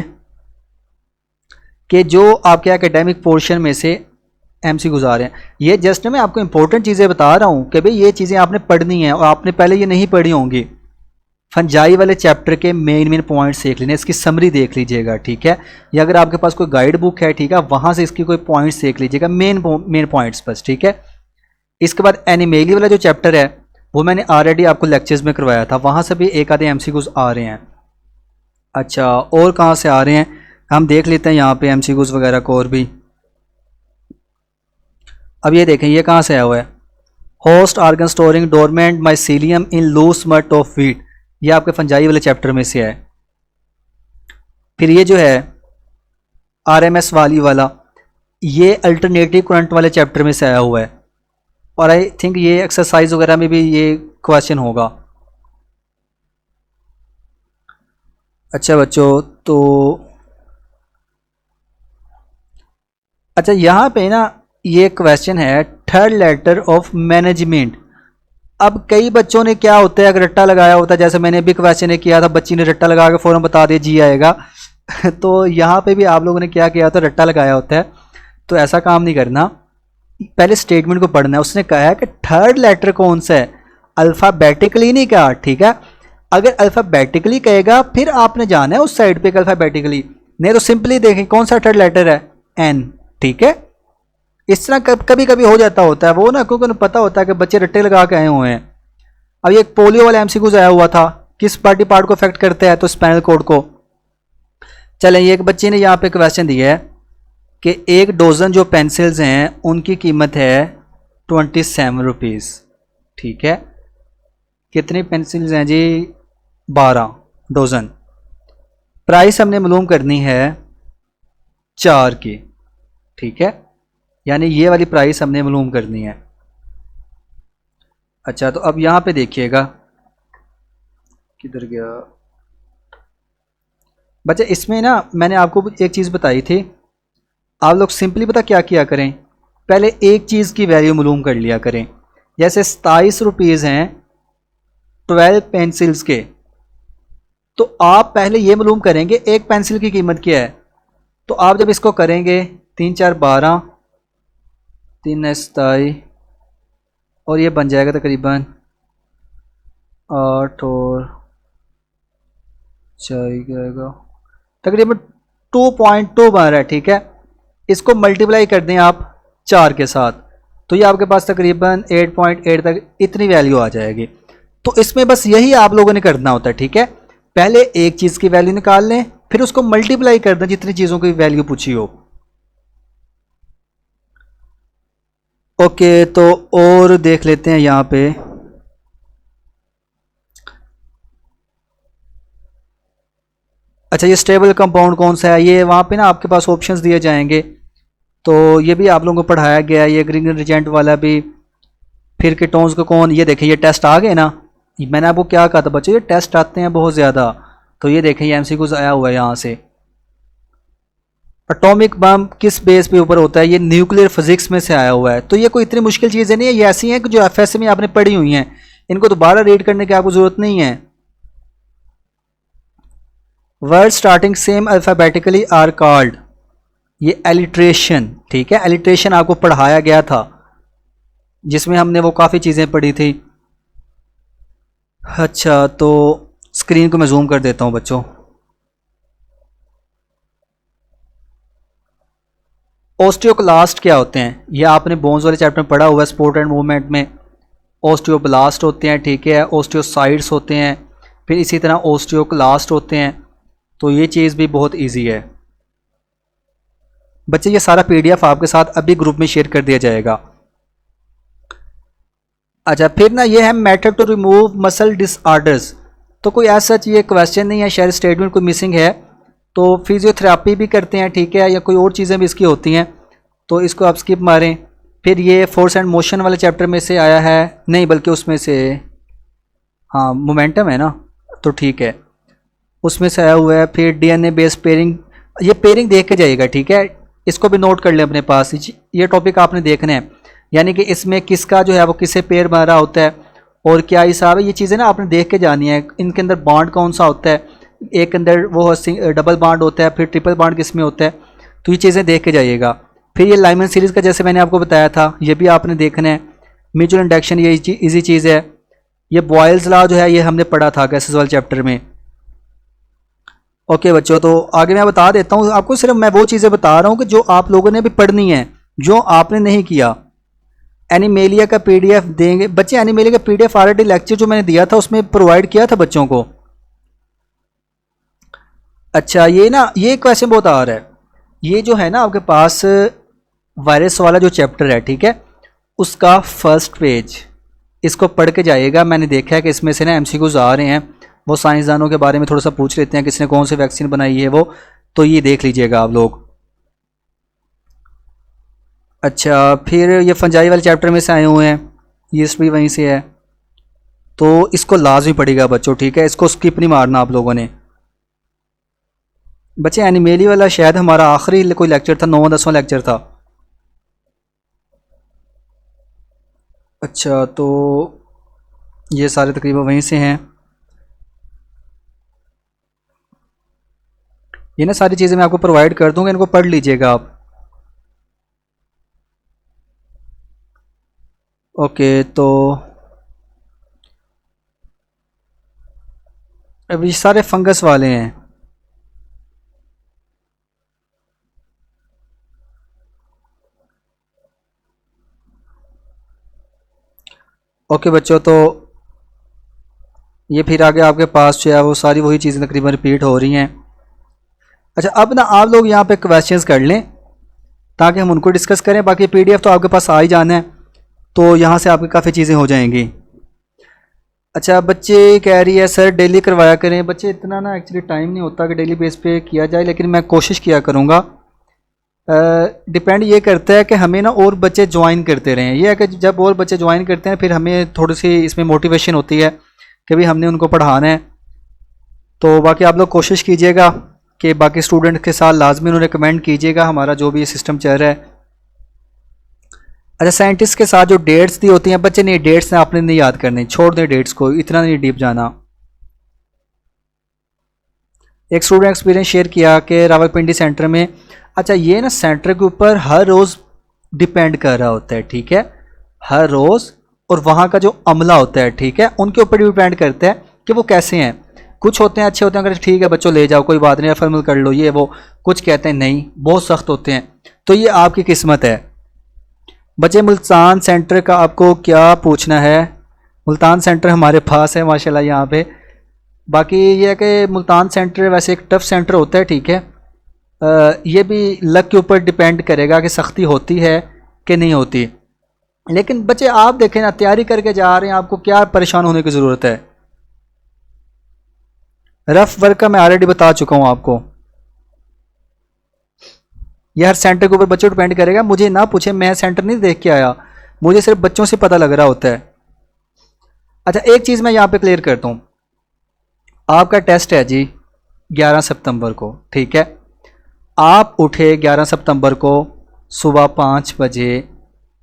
कि जो आपके एकेडमिक पोर्शन में से एमसी गुजारे हैं, ये जस्ट मैं आपको इंपॉर्टेंट चीज़ें बता रहा हूँ कि भाई ये चीज़ें आपने पढ़नी है और आपने पहले ये नहीं पढ़ी होंगी। फंजाई वाले चैप्टर के मेन पॉइंट्स देख लेने, इसकी समरी देख लीजिएगा, ठीक है। या अगर आपके पास कोई गाइड बुक है, ठीक है, वहाँ से इसकी कोई पॉइंट्स देख लीजिएगा, मेन पॉइंट्स बस, ठीक है। इसके बाद एनिमेली वाला जो चैप्टर है वो मैंने ऑलरेडी आपको लेक्चर्स में करवाया था, वहाँ से भी एक आधे एमसीक्यूज आ रहे हैं। अच्छा, और कहाँ से आ रहे हैं हम देख लेते हैं यहाँ पे एमसीक्यूज वगैरह को और भी। अब ये देखें, ये कहाँ से आया हुआ है, host organ storing dormant mycelium in loose smut of wheat, ये आपके फंजाई वाले चैप्टर में से है। फिर ये जो है आरएमएस वाली वाला, ये अल्टरनेटिव करंट वाले चैप्टर में से आया हुआ है। और आई थिंक ये एक्सरसाइज वगैरह में भी ये क्वेश्चन होगा। अच्छा बच्चों, तो अच्छा यहाँ पे ना ये क्वेश्चन है, थर्ड लेटर ऑफ मैनेजमेंट। अब कई बच्चों ने क्या होता है, अगर रट्टा लगाया होता है, जैसे मैंने भी क्वेश्चन किया था, बच्ची ने रट्टा लगा के फौरन बता दिया जी आएगा तो यहाँ पे भी आप लोगों ने क्या किया होता है, रट्टा लगाया होता है। तो ऐसा काम नहीं करना, पहले स्टेटमेंट को पढ़ना है। उसने कहा है कि थर्ड लेटर कौन सा है, अल्फ़ाबेटिकली नहीं कहा, ठीक है। अगर अल्फ़ाबेटिकली कहेगा फिर आपने जाना है उस साइड पे अल्फ़ाबेटिकली, नहीं तो सिंपली देखें कौन सा थर्ड लेटर है, एन, ठीक है। इस तरह कभी कभी हो जाता होता है वो ना, क्योंकि उन्हें पता होता है कि बच्चे रट्टे लगा के आए हुए हैं। अब ये एक पोलियो वाला एमसीक्यू आया हुआ था, किस बॉडी पार्ट को अफेक्ट करता है, तो स्पाइनल कॉर्ड को। चलें, ये एक बच्चे ने यहाँ पे क्वेश्चन दिया है कि एक डोजन जो पेंसिल्स हैं उनकी कीमत है 27 रुपीज़, ठीक है। कितनी पेंसिल्स हैं जी, 12 डोजन। प्राइस हमने मालूम करनी है 4 की, ठीक है, यानी ये वाली प्राइस हमने मालूम करनी है। अच्छा, तो अब यहाँ पे देखिएगा, किधर गया बच्चे, इसमें ना मैंने आपको एक चीज़ बताई थी, आप लोग सिंपली पता क्या किया करें, पहले एक चीज़ की वैल्यू मालूम कर लिया करें। जैसे 27 रुपीज़ हैं 12 पेंसिल्स के, तो आप पहले ये मालूम करेंगे एक पेंसिल की कीमत क्या है। तो आप जब इसको करेंगे 3 4 12, 3 27, और ये बन जाएगा तकरीबन 8 और 4 जाएगा तकरीबन 2.2 बन रहा है, ठीक है। इसको मल्टीप्लाई कर दें आप 4 के साथ, तो ये आपके पास तकरीबन 8.8 तक इतनी वैल्यू आ जाएगी। तो इसमें बस यही आप लोगों ने करना होता है, ठीक है। पहले एक चीज़ की वैल्यू निकाल लें, फिर उसको मल्टीप्लाई कर दें जितनी चीज़ों की वैल्यू पूछी हो। ओके, तो और देख लेते हैं यहाँ पे। अच्छा, ये स्टेबल कंपाउंड कौन सा है, ये वहाँ पे ना आपके पास ऑप्शंस दिए जाएंगे, तो ये भी आप लोगों को पढ़ाया गया है, ये ग्रीन रिजेंट वाला भी। फिर कीटोन्स को कौन, ये देखें ये टेस्ट आ गए ना, मैंने आपको क्या कहा था बच्चों, ये टेस्ट आते हैं बहुत ज़्यादा। तो ये देखें ये एमसीक्यूज आया हुआ है यहाँ से। एटॉमिक बम किस बेस पे ऊपर होता है, ये न्यूक्लियर फिजिक्स में से आया हुआ है। तो ये कोई इतनी मुश्किल चीज़ें नहीं है, ये ऐसी हैं कि जो एफएस में आपने पढ़ी हुई हैं, इनको दोबारा रीड करने की आपको ज़रूरत नहीं है। Word starting same alphabetically are called, ये एलिट्रेशन, ठीक है। एलिट्रेशन आपको पढ़ाया गया था, जिसमें हमने वो काफ़ी चीज़ें पढ़ी थी। अच्छा, तो स्क्रीन को मैं जूम कर देता हूँ बच्चों। ऑस्टियोक्लास्ट क्या होते हैं, ये आपने बोन्स वाले चैप्टर में पढ़ा हुआ है स्पोर्ट एंड मूवमेंट में। ऑस्टियोब्लास्ट होते हैं, ठीक है, ऑस्टियोसाइट्स होते हैं, फिर इसी तरह ऑस्टियोक्लास्ट होते हैं। तो ये चीज़ भी बहुत इजी है बच्चे। ये सारा पीडीएफ आपके साथ अभी ग्रुप में शेयर कर दिया जाएगा। अच्छा, फिर ना ये है method to remove muscle disorders. तो कोई ऐसा ये क्वेश्चन नहीं है, शायद स्टेटमेंट कोई मिसिंग है। तो फिजियोथेरापी भी करते हैं, ठीक है, या कोई और चीज़ें भी इसकी होती हैं, तो इसको आप स्किप मारें। फिर ये फोर्स एंड मोशन वाले चैप्टर में से आया है, नहीं बल्कि उसमें से, हाँ मोमेंटम है ना, तो ठीक है, उसमें से आया हुआ है। फिर डीएनए बेस्ड पेयरिंग, ये पेयरिंग देख के जाइएगा, ठीक है, इसको भी नोट कर लें अपने पास। ये टॉपिक आपने देखना है, यानी कि इसमें किसका जो है वो किससे पेयर बन रहा होता है और क्या हिसाब है, ये चीज़ें ना आपने देख के जानी है। इनके अंदर बॉन्ड कौन सा होता है, एक के अंदर वो डबल बॉन्ड होता है, फिर ट्रिपल बॉन्ड किस में होता है, तो ये चीज़ें देख के जाइएगा। फिर ये लाइमन सीरीज़ का जैसे मैंने आपको बताया था, ये भी आपने देखना है। म्यूचुअल इंडक्शन ये इजी चीज़ है। ये बॉयल्स लॉ जो है ये हमने पढ़ा था गैसेस वाले चैप्टर में। ओके बच्चों, तो आगे मैं बता देता हूँ आपको, सिर्फ मैं वो चीज़ें बता रहा हूँ कि जो आप लोगों ने भी पढ़नी है, जो आपने नहीं किया। एनिमेलिया का पीडीएफ देंगे बच्चे, एनिमेलिया का पीडीएफ ऑलरेडी लेक्चर जो मैंने दिया था उसमें प्रोवाइड किया था बच्चों को। अच्छा, ये ना ये क्वेश्चन बहुत आ रहा है, ये जो है ना आपके पास वायरस वाला जो चैप्टर है, ठीक है, उसका फर्स्ट पेज, इसको पढ़ के जाइएगा। मैंने देखा है कि इसमें से ना एमसीक्यूज आ रहे हैं, वो साइंसदानों के बारे में थोड़ा सा पूछ लेते हैं, किसने कौन सी वैक्सीन बनाई है वो, तो ये देख लीजिएगा आप लोग। अच्छा, फिर ये फंजाई वाले चैप्टर में से आए हुए हैं, ये भी वहीं से है, तो इसको लाजमी पड़ेगा बच्चों, ठीक है, इसको स्किप नहीं मारना आप लोगों ने। बच्चे एनिमेली वाला शायद हमारा आखिरी कोई लेक्चर था, 9वां 10वां लेक्चर था। अच्छा, तो ये सारे तकरीबन वहीं से हैं। ये ना सारी चीज़ें मैं आपको प्रोवाइड कर दूंगा, इनको पढ़ लीजिएगा आप। ओके, तो अब ये सारे फंगस वाले हैं। ओके बच्चों, तो ये फिर आगे आपके पास जो है वो सारी वही चीज़ें तकरीबन रिपीट हो रही हैं। अच्छा, अब ना आप लोग यहाँ पे क्वेश्चंस कर लें ताकि हम उनको डिस्कस करें। बाकी पीडीएफ तो आपके पास आ ही जाना है, तो यहाँ से आपकी काफ़ी चीज़ें हो जाएंगी। अच्छा, बच्चे कह रही है सर डेली करवाया करें। बच्चे इतना ना एक्चुअली टाइम नहीं होता कि डेली बेस पे किया जाए, लेकिन मैं कोशिश किया करूँगा। डिपेंड ये करता है कि हमें ना और बच्चे ज्वाइन करते रहें। ये है कि जब और बच्चे ज्वाइन करते हैं फिर हमें थोड़ी सी इसमें मोटिवेशन होती है कि भाई हमने उनको पढ़ाना है। तो बाकी आप लोग कोशिश कीजिएगा कि बाकी स्टूडेंट के साथ लाजमी उन्हें रिकमेंड कीजिएगा हमारा जो भी ये सिस्टम चल रहा है। अच्छा, साइंटिस्ट के साथ जो डेट्स दी होती हैं बच्चे, नहीं डेट्स ने आपने नहीं याद करनी, छोड़ दें डेट्स को, इतना नहीं डीप जाना। एक स्टूडेंट एक्सपीरियंस शेयर किया कि रावलपिंडी सेंटर में, अच्छा ये ना सेंटर के ऊपर हर रोज़ डिपेंड कर रहा होता है, ठीक है, हर रोज़, और वहाँ का जो अमला होता है, ठीक है, उनके ऊपर डिपेंड करता है कि वो कैसे हैं। कुछ होते हैं अच्छे होते हैं, अगर ठीक है बच्चों ले जाओ कोई बात नहीं, फॉर्मल कर लो ये वो। कुछ कहते हैं नहीं बहुत सख्त होते हैं, तो ये आपकी किस्मत है। बच्चे, मुल्तान सेंटर का आपको क्या पूछना है? मुल्तान सेंटर हमारे पास है माशाल्लाह यहाँ पे। बाकी ये है कि मुल्तान सेंटर वैसे एक टफ सेंटर होता है, ठीक है, ये भी लक के ऊपर डिपेंड करेगा कि सख्ती होती है कि नहीं होती। लेकिन बच्चे आप देखें ना, तैयारी करके जा रहे हैं, आपको क्या परेशान होने की ज़रूरत है। रफ वर्क का मैं ऑलरेडी बता चुका हूँ आपको, यह हर सेंटर के ऊपर बच्चों डिपेंड करेगा। मुझे ना पूछे, मैं सेंटर नहीं देख के आया, मुझे सिर्फ बच्चों से पता लग रहा होता है। अच्छा, एक चीज़ मैं यहाँ पे क्लियर करता हूँ, आपका टेस्ट है जी 11 सितंबर को, ठीक है, आप उठे 11 सितंबर को सुबह 5 बजे,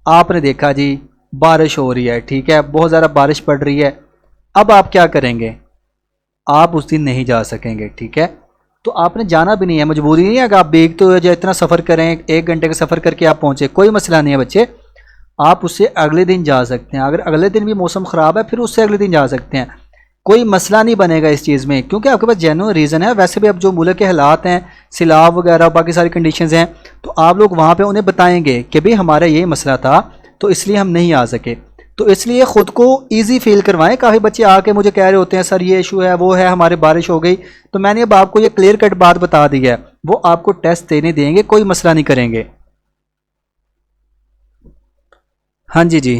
आपने देखा जी बारिश हो रही है, ठीक है, बहुत ज़्यादा बारिश पड़ रही है। अब आप क्या करेंगे? आप उस दिन नहीं जा सकेंगे, ठीक है, तो आपने जाना भी नहीं है, मजबूरी नहीं है कि आप भीगते हुए जो इतना सफ़र करें, 1 घंटे का सफ़र करके आप पहुँचे, कोई मसला नहीं है बच्चे, आप उससे अगले दिन जा सकते हैं। अगर अगले दिन भी मौसम ख़राब है फिर उससे अगले दिन जा सकते हैं। कोई मसला नहीं बनेगा इस चीज़ में, क्योंकि आपके पास जेन्युइन रीज़न है। वैसे भी अब जो मुल्क के हालात हैं, सिलाब वगैरह बाकी सारी कंडीशंस हैं, तो आप लोग वहाँ पे उन्हें बताएंगे कि भाई हमारा ये मसला था तो इसलिए हम नहीं आ सके। तो इसलिए ख़ुद को ईजी फील करवाएं। काफ़ी बच्चे आके मुझे कह रहे होते हैं सर ये इशू है, वो है, हमारे बारिश हो गई। तो मैंने अब आपको ये क्लियर कट बात बता दी है, वो आपको टेस्ट देने देंगे, कोई मसला नहीं करेंगे। हाँ जी जी।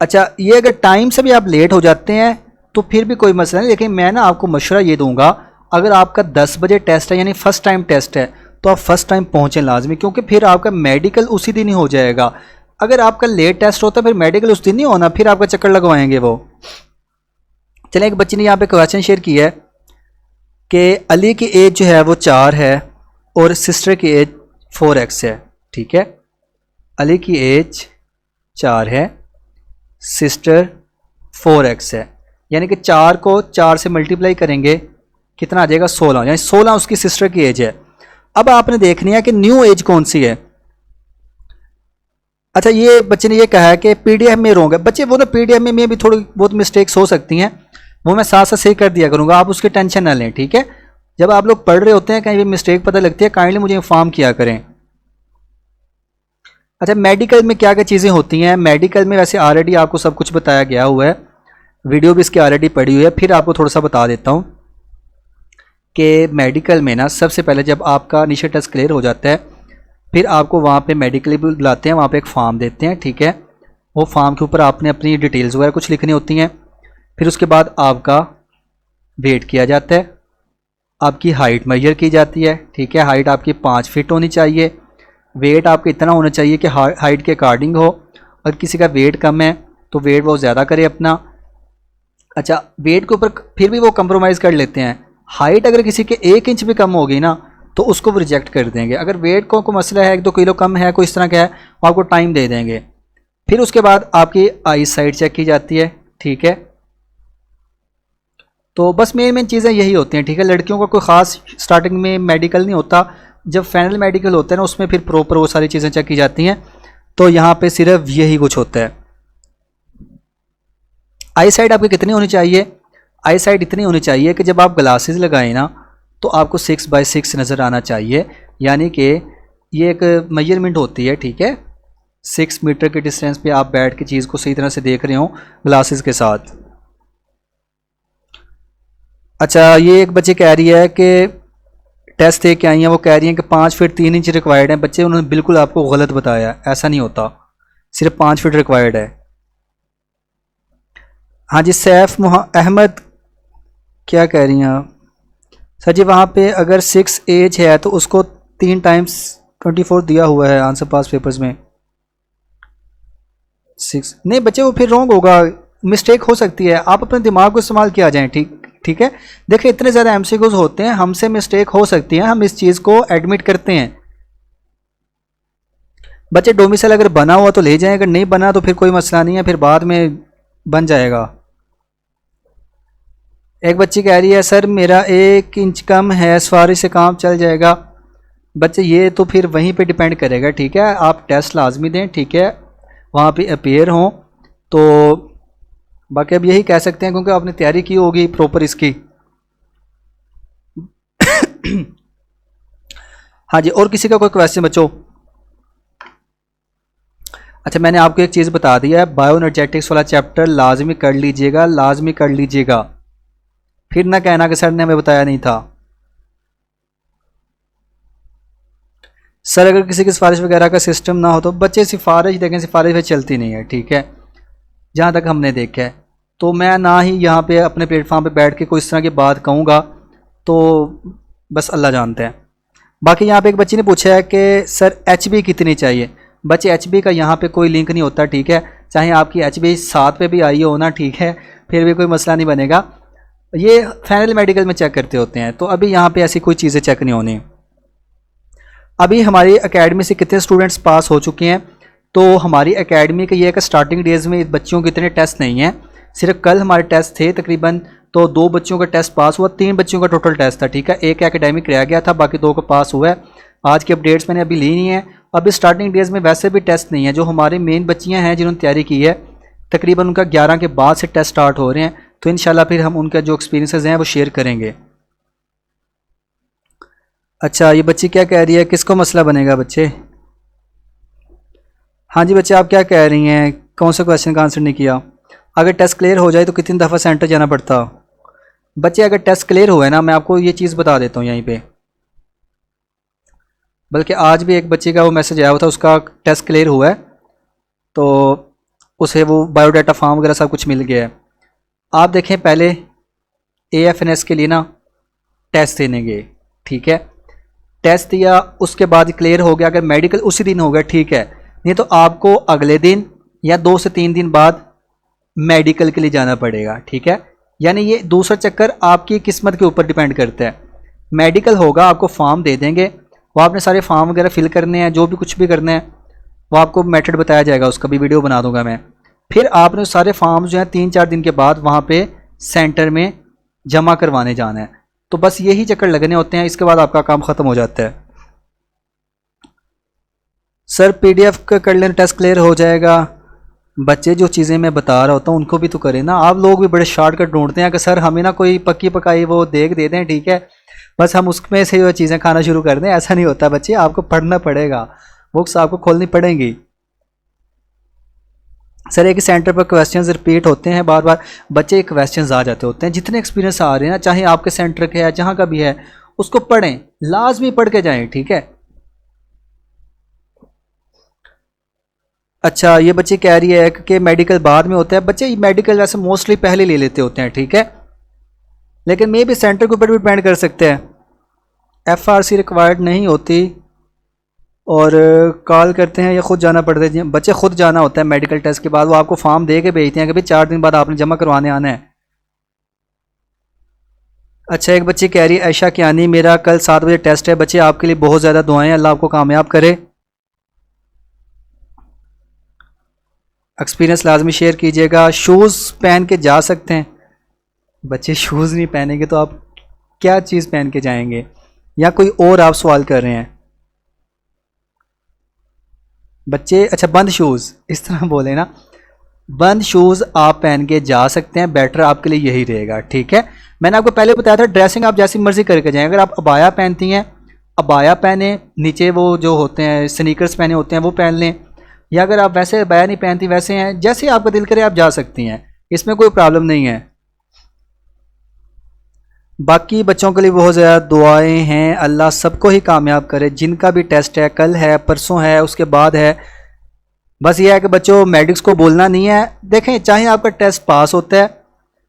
अच्छा, ये अगर टाइम से भी आप लेट हो जाते हैं तो फिर भी कोई मसला नहीं, लेकिन मैं ना आपको मशवरा ये दूंगा, अगर आपका 10 बजे टेस्ट है यानी फ़र्स्ट टाइम टेस्ट है तो आप फर्स्ट टाइम पहुँचें लाजमी, क्योंकि फिर आपका मेडिकल उसी दिन ही हो जाएगा। अगर आपका लेट टेस्ट होता है फिर मेडिकल उस दिन नहीं होना, फिर आपका चक्कर लगवाएंगे वो। चलें, एक बच्चे ने यहाँ पे क्वेश्चन शेयर किया है कि अली की एज जो है वो 4 है और सिस्टर की एज 4x है। ठीक है, अली की एज 4 है, सिस्टर 4x है, यानी कि 4 को 4 से मल्टीप्लाई करेंगे कितना आ जाएगा 16, यानी 16 उसकी सिस्टर की एज है। अब आपने देखनी है कि न्यू एज कौन सी है। अच्छा, ये बच्चे ने ये कहा है कि पीडीएफ में रॉन्ग है। बच्चे वो ना पीडीएफ में भी थोड़ी बहुत मिस्टेक्स हो सकती हैं, वो मैं साथ साथ सही कर दिया करूँगा, आप उसकी टेंशन ना लें। ठीक है, जब आप लोग पढ़ रहे होते हैं कहीं भी मिस्टेक पता लगती है काइंडली मुझे इन्फॉर्म किया करें। अच्छा, मेडिकल में क्या क्या चीज़ें होती हैं। मेडिकल में वैसे ऑलरेडी आपको सब कुछ बताया गया हुआ है, वीडियो भी इसकी ऑलरेडी पड़ी हुई है, फिर आपको थोड़ा सा बता देता हूँ कि मेडिकल में ना सबसे पहले जब आपका इनिशियल टेस्ट क्लियर हो जाता है फिर आपको वहाँ पे मेडिकली भी बुलाते हैं, वहाँ पे एक फॉर्म देते हैं। ठीक है, वो फॉर्म के ऊपर आपने अपनी डिटेल्स वगैरह कुछ लिखनी होती हैं। फिर उसके बाद आपका वेट किया जाता है, आपकी हाइट मेजर की जाती है। ठीक है, हाइट आपकी 5 फीट होनी चाहिए, वेट आपका इतना होना चाहिए कि हाइट के अकॉर्डिंग हो। अगर किसी का वेट कम है तो वेट वो ज़्यादा करे अपना। अच्छा, वेट के ऊपर फिर भी वो कंप्रोमाइज़ कर लेते हैं। हाइट अगर किसी के 1 इंच भी कम होगी ना तो उसको वो रिजेक्ट कर देंगे। अगर वेट को मसला है 1-2 किलो कम है, कोई इस तरह का है, वो आपको टाइम दे देंगे। फिर उसके बाद आपकी आई साइट चेक की जाती है। ठीक है, तो बस मेन चीज़ें यही होती हैं। ठीक है, लड़कियों का कोई ख़ास स्टार्टिंग में मेडिकल नहीं होता, जब फाइनल मेडिकल होता है ना उसमें फिर प्रॉपर वो सारी चीज़ें चेक की जाती हैं। तो यहाँ पे सिर्फ यही कुछ होता है। आई साइट आपकी कितनी होनी चाहिए? आई साइट इतनी होनी चाहिए कि जब आप ग्लासेस लगाएं ना तो आपको 6x6 नज़र आना चाहिए, यानी कि ये एक मेजरमेंट होती है। ठीक है, 6 मीटर के डिस्टेंस पे आप बैठ के चीज़ को सही तरह से देख रहे हो ग्लासेस के साथ। अच्छा, ये एक बच्चे कह रही है कि टेस्ट दे के आई हैं, वो कह रही हैं कि 5 फीट 3 इंच रिक्वायर्ड है। बच्चे उन्होंने बिल्कुल आपको गलत बताया, ऐसा नहीं होता, सिर्फ 5 फीट रिक्वायर्ड है। हाँ जी, सैफ अहमद क्या कह रही हैं आप? सर जी, वहाँ पे अगर 6 एज है तो उसको 3 टाइम्स 24 दिया हुआ है आंसर पास पेपर्स में। 6 नहीं बच्चे, वो फिर रॉन्ग होगा, मिस्टेक हो सकती है, आप अपने दिमाग को इस्तेमाल किया जाए। ठीक है, देखिए इतने ज़्यादा एमसीक्यूज होते हैं, हमसे मिस्टेक हो सकती है, हम इस चीज़ को एडमिट करते हैं। बच्चे डोमिसाइल अगर बना हुआ तो ले जाएं, अगर नहीं बना तो फिर कोई मसला नहीं है, फिर बाद में बन जाएगा। एक बच्ची कह रही है सर मेरा 1 इंच कम है, सवारी से काम चल जाएगा। बच्चे ये तो फिर वहीं पे डिपेंड करेगा। ठीक है, आप टेस्ट लाजमी दें। ठीक है, वहाँ पे अपीयर हों। तो बाकी अब यही कह सकते हैं क्योंकि आपने तैयारी की होगी प्रॉपर इसकी। हाँ जी, और किसी का कोई क्वेश्चन बच्चों? अच्छा, मैंने आपको एक चीज़ बता दी है, बायो एनर्जेटिक्स वाला चैप्टर लाजमी कर लीजिएगा, लाजमी कर लीजिएगा, फिर ना कहना कि सर ने हमें बताया नहीं था। सर अगर किसी की सिफारिश वगैरह का सिस्टम ना हो तो बच्चे सिफारिश देखें, सिफारिश पे चलती नहीं है। ठीक है, जहाँ तक हमने देखा है, तो मैं ना ही यहाँ पे अपने प्लेटफॉर्म पे बैठ के कोई इस तरह की बात कहूँगा, तो बस अल्लाह जानते हैं। बाकी यहाँ पे एक बच्ची ने पूछा है कि सर HB कितनी चाहिए। बच्चे HB का यहाँ पे कोई लिंक नहीं होता। ठीक है, चाहे आपकी HB 7 पे भी आई हो ना, ठीक है, फिर भी कोई मसला नहीं बनेगा। ये फाइनल मेडिकल में चेक करते होते हैं, तो अभी यहाँ पे ऐसी कोई चीज़ें चेक नहीं होनी। अभी हमारी एकेडमी से कितने स्टूडेंट्स पास हो चुके हैं? तो हमारी एकेडमी के ये एक स्टार्टिंग डेज में बच्चों के इतने टेस्ट नहीं हैं, सिर्फ कल हमारे टेस्ट थे तकरीबन, तो 2 बच्चों का टेस्ट पास हुआ, 3 बच्चों का टोटल टेस्ट था। ठीक है, एक एकेडमिक रह गया था, बाकी 2 का पास हुआ है। आज की अपडेट्स मैंने अभी ली नहीं है। अभी स्टार्टिंग डेज में वैसे भी टेस्ट नहीं है। जो हमारी मेन बच्चियाँ हैं जिन्होंने तैयारी की है, तकरीबन उनका 11 के बाद से टेस्ट स्टार्ट हो रहे हैं, तो इंशाल्लाह फिर हम उनका जो एक्सपीरियंसेस हैं वो शेयर करेंगे। अच्छा, ये बच्ची क्या कह रही है, किसको मसला बनेगा बच्चे? हाँ जी बच्चे, आप क्या कह रही हैं, कौन सा क्वेश्चन का आंसर नहीं किया? अगर टेस्ट क्लियर हो जाए तो कितनी दफ़ा सेंटर जाना पड़ता? बच्चे अगर टेस्ट क्लियर हुआ है ना, मैं आपको ये चीज़ बता देता हूँ यहीं पे, बल्कि आज भी एक बच्चे का वो मैसेज आया हुआ था, उसका टेस्ट क्लियर हुआ है तो उसे वो बायोडाटा फॉर्म वगैरह सब कुछ मिल गया है। आप देखें, पहले AFNS के लिए ना टेस्ट देने गए, ठीक है, टेस्ट दिया, उसके बाद क्लियर हो गया, अगर मेडिकल उसी दिन हो गया ठीक है, नहीं तो आपको अगले दिन या 2 से 3 दिन बाद मेडिकल के लिए जाना पड़ेगा, ठीक है। यानी ये दूसरा चक्कर आपकी किस्मत के ऊपर डिपेंड करता है। मेडिकल होगा, आपको फॉर्म दे देंगे, वो आपने सारे फॉर्म वगैरह फिल करने हैं, जो भी कुछ भी करना है वो आपको मेथड बताया जाएगा, उसका भी वीडियो बना दूंगा मैं। फिर आपने सारे फॉर्म जो हैं 3-4 दिन के बाद वहाँ पे सेंटर में जमा करवाने जाना है। तो बस यही चक्कर लगने होते हैं, इसके बाद आपका काम ख़त्म हो जाता है। सर PDF का कर लेना, टेस्ट क्लियर हो जाएगा। बच्चे जो चीज़ें मैं बता रहा होता हूँ उनको भी तो करें ना। आप लोग भी बड़े शॉर्टकट ढूंढते हैं कि सर हमें ना कोई पक्की पकाई वो देख दे दें, ठीक है, बस हम उसमें से वो चीज़ें खाना शुरू कर दें। ऐसा नहीं होता बच्चे, आपको पढ़ना पड़ेगा, बुक्स आपको खोलनी पड़ेंगी। सर एक सेंटर पर क्वेश्चंस रिपीट होते हैं बार बार, बच्चे क्वेश्चंस आ जाते होते हैं। जितने एक्सपीरियंस आ रहे हैं ना, चाहे आपके सेंटर के है जहाँ का भी है, उसको पढ़ें, लाजमी पढ़ के जाएं, ठीक है। अच्छा, ये बच्ची कह रही है कि मेडिकल बाद में होता है। बच्चे मेडिकल वैसे मोस्टली पहले ले लेते होते हैं, ठीक है, लेकिन मे भी सेंटर के ऊपर भी डिपेंड कर सकते हैं। FRC रिक्वायर्ड नहीं होती और कॉल करते हैं या खुद जाना पड़ता है। बच्चे खुद जाना होता है मेडिकल टेस्ट के बाद, वो आपको फॉर्म दे के भेजते हैं कि भाई 4 दिन बाद आपने जमा करवाने आना है। अच्छा, एक बच्ची कह रही है ऐशा कियानी, मेरा कल 7 बजे टेस्ट है। बच्चे आपके लिए बहुत ज़्यादा दुआएं, अल्लाह आपको कामयाब करे। एक्सपीरियंस लाजमी शेयर कीजिएगा। शूज़ पहन के जा सकते हैं? बच्चे शूज़ नहीं पहनेंगे तो आप क्या चीज़ पहन के जाएंगे, या कोई और आप सवाल कर रहे हैं बच्चे? अच्छा, बंद शूज़, इस तरह बोले ना, बंद शूज़ आप पहन के जा सकते हैं, बेटर आपके लिए यही रहेगा, ठीक है। मैंने आपको पहले बताया था ड्रेसिंग आप जैसी मर्जी करके जाएं। अगर आप अबाया पहनती हैं, अबाया पहने, नीचे वो जो होते हैं स्नीकर्स पहने होते हैं वो पहन लें, या अगर आप वैसे अबाया नहीं पहनती, वैसे हैं जैसे आपका दिल करे आप जा सकती हैं, इसमें कोई प्रॉब्लम नहीं है। बाकी बच्चों के लिए बहुत ज़्यादा दुआएं हैं, अल्लाह सबको ही कामयाब करे। जिनका भी टेस्ट है, कल है, परसों है, उसके बाद है, बस ये है कि बच्चों मेडिक्स को बोलना नहीं है। देखें, चाहे आपका टेस्ट पास होता है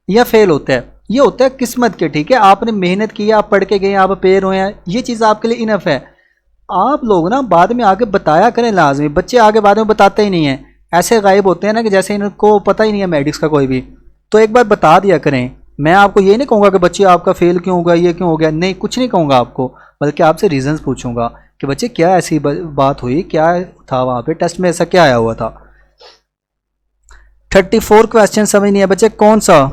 या फेल होता है, ये होता है किस्मत के, ठीक है। आपने मेहनत की, आप पढ़ के गए, आप अपेयर हुए हैं, ये चीज़ आपके लिए इनफ है। आप लोग ना बाद में आगे बताया करें लाजमी, बच्चे आगे बाद में बताते ही नहीं है, ऐसे गायब होते हैं ना कि जैसे इनको पता ही नहीं है मेडिक्स का कोई भी। तो एक बार बता दिया करें। मैं आपको ये नहीं कहूँगा कि बच्चे आपका फेल क्यों होगा, ये क्यों हो गया, नहीं, कुछ नहीं कहूँगा आपको, बल्कि आपसे रीजंस पूछूंगा कि बच्चे क्या ऐसी बात हुई, क्या था वहाँ पे टेस्ट में, ऐसा क्या आया हुआ था। 34 क्वेश्चन समझ नहीं है बच्चे, कौन सा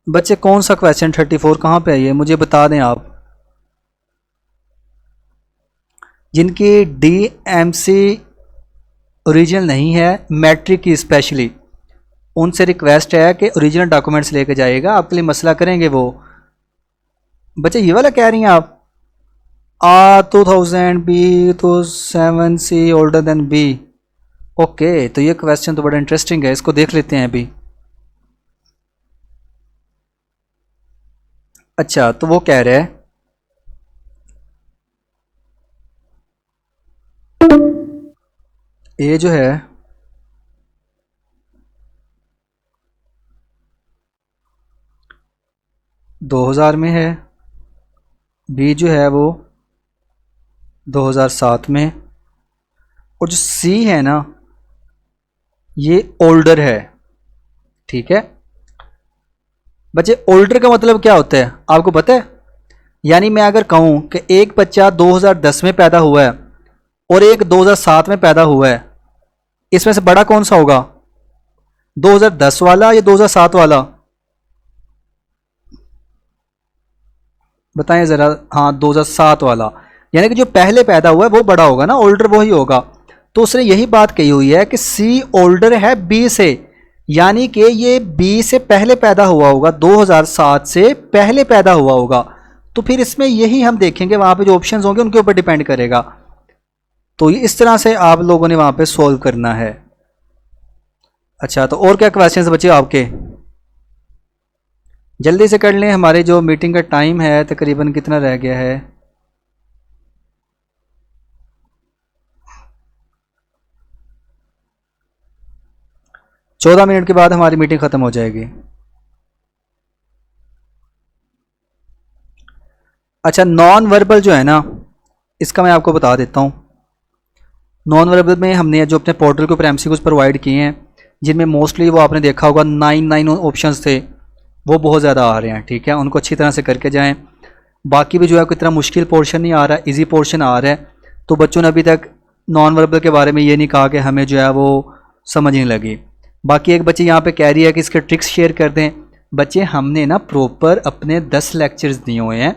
बच्चे, कौन सा क्वेश्चन 34 कहाँ पे है, ये मुझे बता दें आप। जिनकी DMC ओरिजिनल नहीं है, मैट्रिक की स्पेशली, उनसे रिक्वेस्ट है कि ओरिजिनल डॉक्यूमेंट्स लेके जाइएगा, आपके लिए मसला करेंगे वो। बच्चे ये वाला कह रही हैं आप, 2000 B तो 7C older than B। Okay, तो ये क्वेश्चन तो बड़ा इंटरेस्टिंग है, इसको देख लेते हैं अभी। अच्छा, तो वो कह रहे हैं ये जो है 2000 में है, B जो है वो 2007 में, और जो C है ना ये ओल्डर है, ठीक है। बच्चे ओल्डर का मतलब क्या होता है आपको पता है? यानी मैं अगर कहूँ कि एक बच्चा 2010 में पैदा हुआ है और एक 2007 में पैदा हुआ है, इसमें से बड़ा कौन सा होगा, 2010 वाला या 2007 वाला? बताएं ज़रा। हाँ, 2007 वाला, यानी कि जो पहले पैदा हुआ है वो बड़ा होगा ना, ओल्डर वही होगा। तो उसने यही बात कही हुई है कि C ओल्डर है B से, यानी कि ये बी से पहले पैदा हुआ होगा, 2007 से पहले पैदा हुआ होगा। तो फिर इसमें यही हम देखेंगे, वहाँ पे जो ऑप्शंस होंगे उनके ऊपर डिपेंड करेगा। तो इस तरह से आप लोगों ने वहाँ पे सॉल्व करना है। अच्छा, तो और क्या क्वेश्चंस बचे आपके? जल्दी से कर लें, हमारे जो मीटिंग का टाइम है तकरीबन कितना रह गया है? चौदह मिनट के बाद हमारी मीटिंग ख़त्म हो जाएगी। अच्छा, नॉन वर्बल जो है ना, इसका मैं आपको बता देता हूँ। नॉन वर्बल में हमने जो अपने पोर्टल के ऊपर एमसीक्यूज प्रोवाइड किए हैं, जिनमें मोस्टली वो आपने देखा होगा 9 ऑप्शंस थे, वो बहुत ज़्यादा आ रहे हैं। ठीक है, उनको अच्छी तरह से करके जाएं। बाकी भी जो है कोई इतना मुश्किल पोर्शन नहीं आ रहा, इजी पोर्शन आ रहा है। तो बच्चों ने अभी तक नॉन वर्बल के बारे में ये नहीं कहा कि हमें जो है वो समझ नहीं लगी। बाकी एक बच्चे यहाँ पे कह रही है कि इसके ट्रिक्स शेयर कर दें। बच्चे, हमने ना प्रॉपर अपने 10 लेक्चर्स दिए हुए हैं,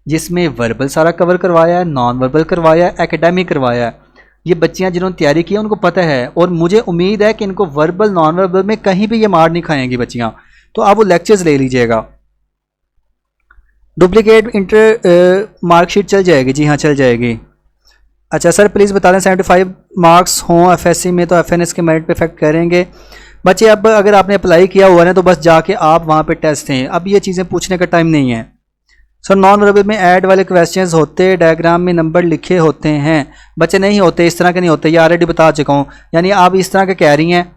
जिसमें वर्बल सारा कवर करवाया है, नॉन वर्बल करवाया है, एकेडमिक करवाया है। ये बच्चियाँ जिन्होंने तैयारी की है उनको पता है, और मुझे उम्मीद है कि इनको वर्बल नॉन वर्बल में कहीं भी ये मार नहीं खाएंगी बच्चियाँ। तो आप वो लेक्चर्स ले लीजिएगा। डुप्लीकेट इंटर मार्कशीट चल जाएगी? जी हाँ, चल जाएगी। अच्छा सर, प्लीज़ बता दें 75 मार्क्स हों एफएससी में तो एफएनएस के मेरिट पे इफेक्ट करेंगे? बच्चे, अब अगर आपने अप्लाई किया हुआ है तो बस जाके आप वहाँ पे टेस्ट दें, अब ये चीज़ें पूछने का टाइम नहीं है। सर, नॉन वर्बल में ऐड वाले क्वेश्चंस होते, डायग्राम में नंबर लिखे होते हैं? बच्चे, नहीं होते, इस तरह के नहीं होते, ये ऑलरेडी बता चुका हूँ। यानी आप इस तरह के कह रही हैं,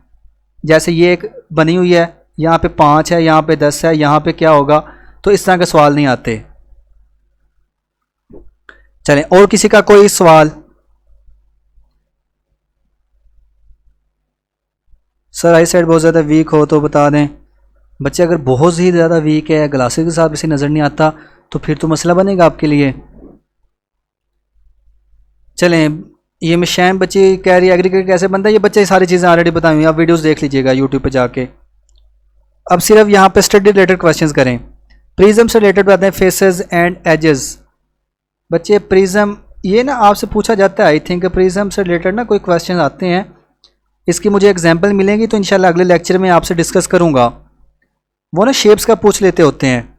जैसे ये एक बनी हुई है, यहाँ पे 5 है, यहाँ पे 10 है, यहाँ पे क्या होगा, तो इस तरह के सवाल नहीं आते। चलें, और किसी का कोई सवाल? सर, आई साइड बहुत ज़्यादा वीक हो तो बता दें। बच्चे, अगर बहुत ही ज़्यादा वीक है, ग्लासेस के साथ इसे नज़र नहीं आता, तो फिर तो मसला बनेगा आपके लिए। चलें, ये मिशैम बच्ची कह रही है एग्रीगेट कैसे बनता है? ये बच्चे सारी चीज़ें ऑलरेडी बताई हुई हैं, आप वीडियोस देख लीजिएगा यूट्यूब पे जाके। अब सिर्फ यहाँ पे स्टडी रिलेटेड क्वेश्चंस करें। प्रिज्म से रिलेटेड बताते हैं, फेसेस एंड एजेस। बच्चे, प्रिज्म ये ना आपसे पूछा जाता है, आई थिंक प्रिज्म से रिलेटेड ना कोई क्वेश्चन आते हैं, इसकी मुझे एग्जाम्पल मिलेंगी तो इंशाल्लाह अगले लेक्चर में आपसे डिस्कस करूँगा। वो ना शेप्स का पूछ लेते होते हैं।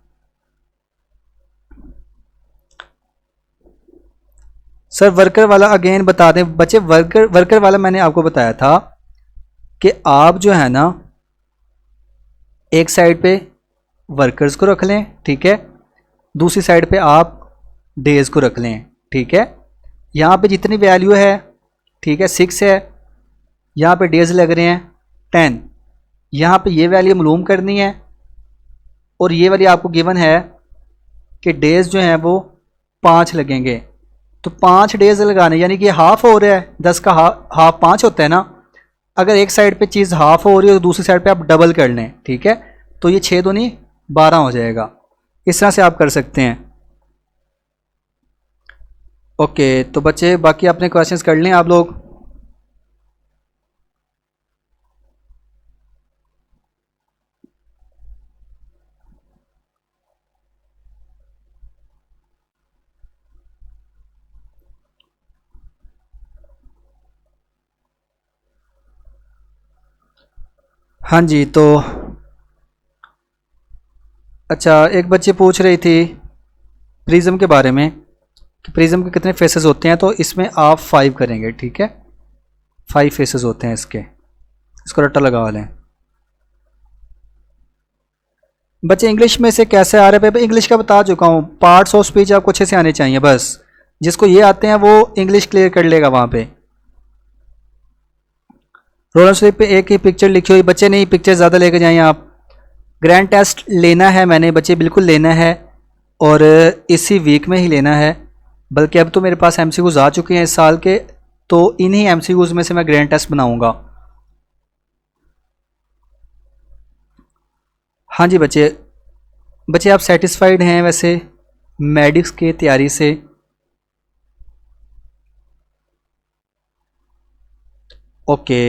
सर, वर्कर वाला अगेन बता दें। बच्चे, वर्कर वाला मैंने आपको बताया था कि आप जो है ना एक साइड पे वर्कर्स को रख लें, ठीक है, दूसरी साइड पे आप डेज को रख लें। ठीक है, यहाँ पे जितनी वैल्यू है, ठीक है, 6 है, यहाँ पे डेज लग रहे हैं 10, यहाँ पे ये वैल्यू मालूम करनी है, और ये वाली आपको गिवन है कि डेज जो हैं वो 5 लगेंगे। तो 5 डेज लगाने, यानी कि हाफ हो रहा है, 10 का हाफ 5 होता है ना। अगर एक साइड पे चीज़ हाफ हो रही है तो दूसरी साइड पे आप डबल कर लें, ठीक है, तो ये 6 दूनी 12 हो जाएगा। इस तरह से आप कर सकते हैं। ओके, तो बच्चे बाकी अपने क्वेश्चंस कर लें आप लोग। हाँ जी, तो अच्छा, एक बच्ची पूछ रही थी प्रिज्म के बारे में कि प्रिज्म के कितने फेसेस होते हैं, तो इसमें आप 5 करेंगे। ठीक है, 5 फेसेस होते हैं इसके, इसको रट्टा लगा लें। बच्चे, इंग्लिश में से कैसे आ रहे हैं? इंग्लिश का बता चुका हूँ, पार्ट्स ऑफ स्पीच आपको अच्छे से आने चाहिए। बस जिसको ये आते हैं वो इंग्लिश क्लियर कर लेगा वहाँ पे। रोल स्लिप पे एक ही पिक्चर लिखी हुई। बच्चे, नहीं, पिक्चर ज़्यादा लेके जाएँ आप। ग्रैंड टेस्ट लेना है मैंने, बच्चे बिल्कुल लेना है, और इसी वीक में ही लेना है। बल्कि अब तो मेरे पास एमसीक्यूज आ चुके हैं इस साल के, तो इन्हीं एमसीक्यूज में से मैं ग्रैंड टेस्ट बनाऊंगा। हाँ जी बच्चे, बच्चे आप सेटिस्फाइड हैं वैसे मेडिक्स की तैयारी से? ओके,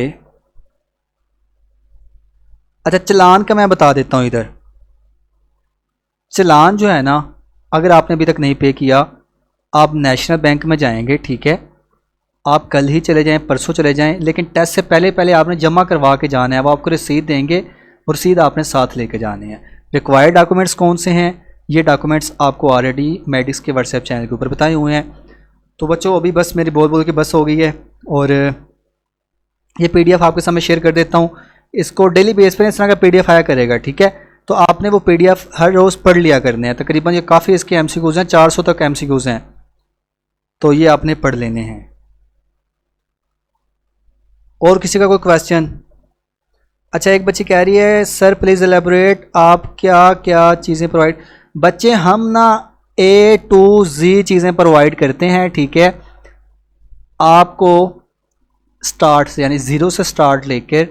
अच्छा, चालान का मैं बता देता हूँ इधर। चालान जो है ना, अगर आपने अभी तक नहीं पे किया, आप नेशनल बैंक में जाएंगे, ठीक है, आप कल ही चले जाएं, परसों चले जाएं, लेकिन टेस्ट से पहले पहले आपने जमा करवा के जाना है। वो आपको रसीद देंगे और रसीद आपने साथ लेके जाने हैं। रिक्वायर्ड डॉक्यूमेंट्स कौन से हैं, ये डॉक्यूमेंट्स आपको ऑलरेडी मेडिक्स के व्हाट्सएप चैनल के ऊपर बताए हुए हैं। तो बच्चों अभी बस मेरी बोल के बस हो गई है, और ये PDF आपके सामने शेयर कर देता हूँ। इसको डेली बेस पर इस तरह का PDF आया करेगा, ठीक है। तो आपने वो PDF हर रोज़ पढ़ लिया करने हैं। तकरीबन ये काफ़ी इसके MCQs हैं, 400 तक MCQs हैं, तो ये आपने पढ़ लेने हैं। और किसी का कोई क्वेश्चन? अच्छा, एक बच्ची कह रही है सर प्लीज़ एलेबोरेट, आप क्या क्या चीज़ें प्रोवाइड। बच्चे हम ना A to Z चीज़ें प्रोवाइड करते हैं, ठीक है। आपको स्टार्ट से यानी 0 से स्टार्ट लेकर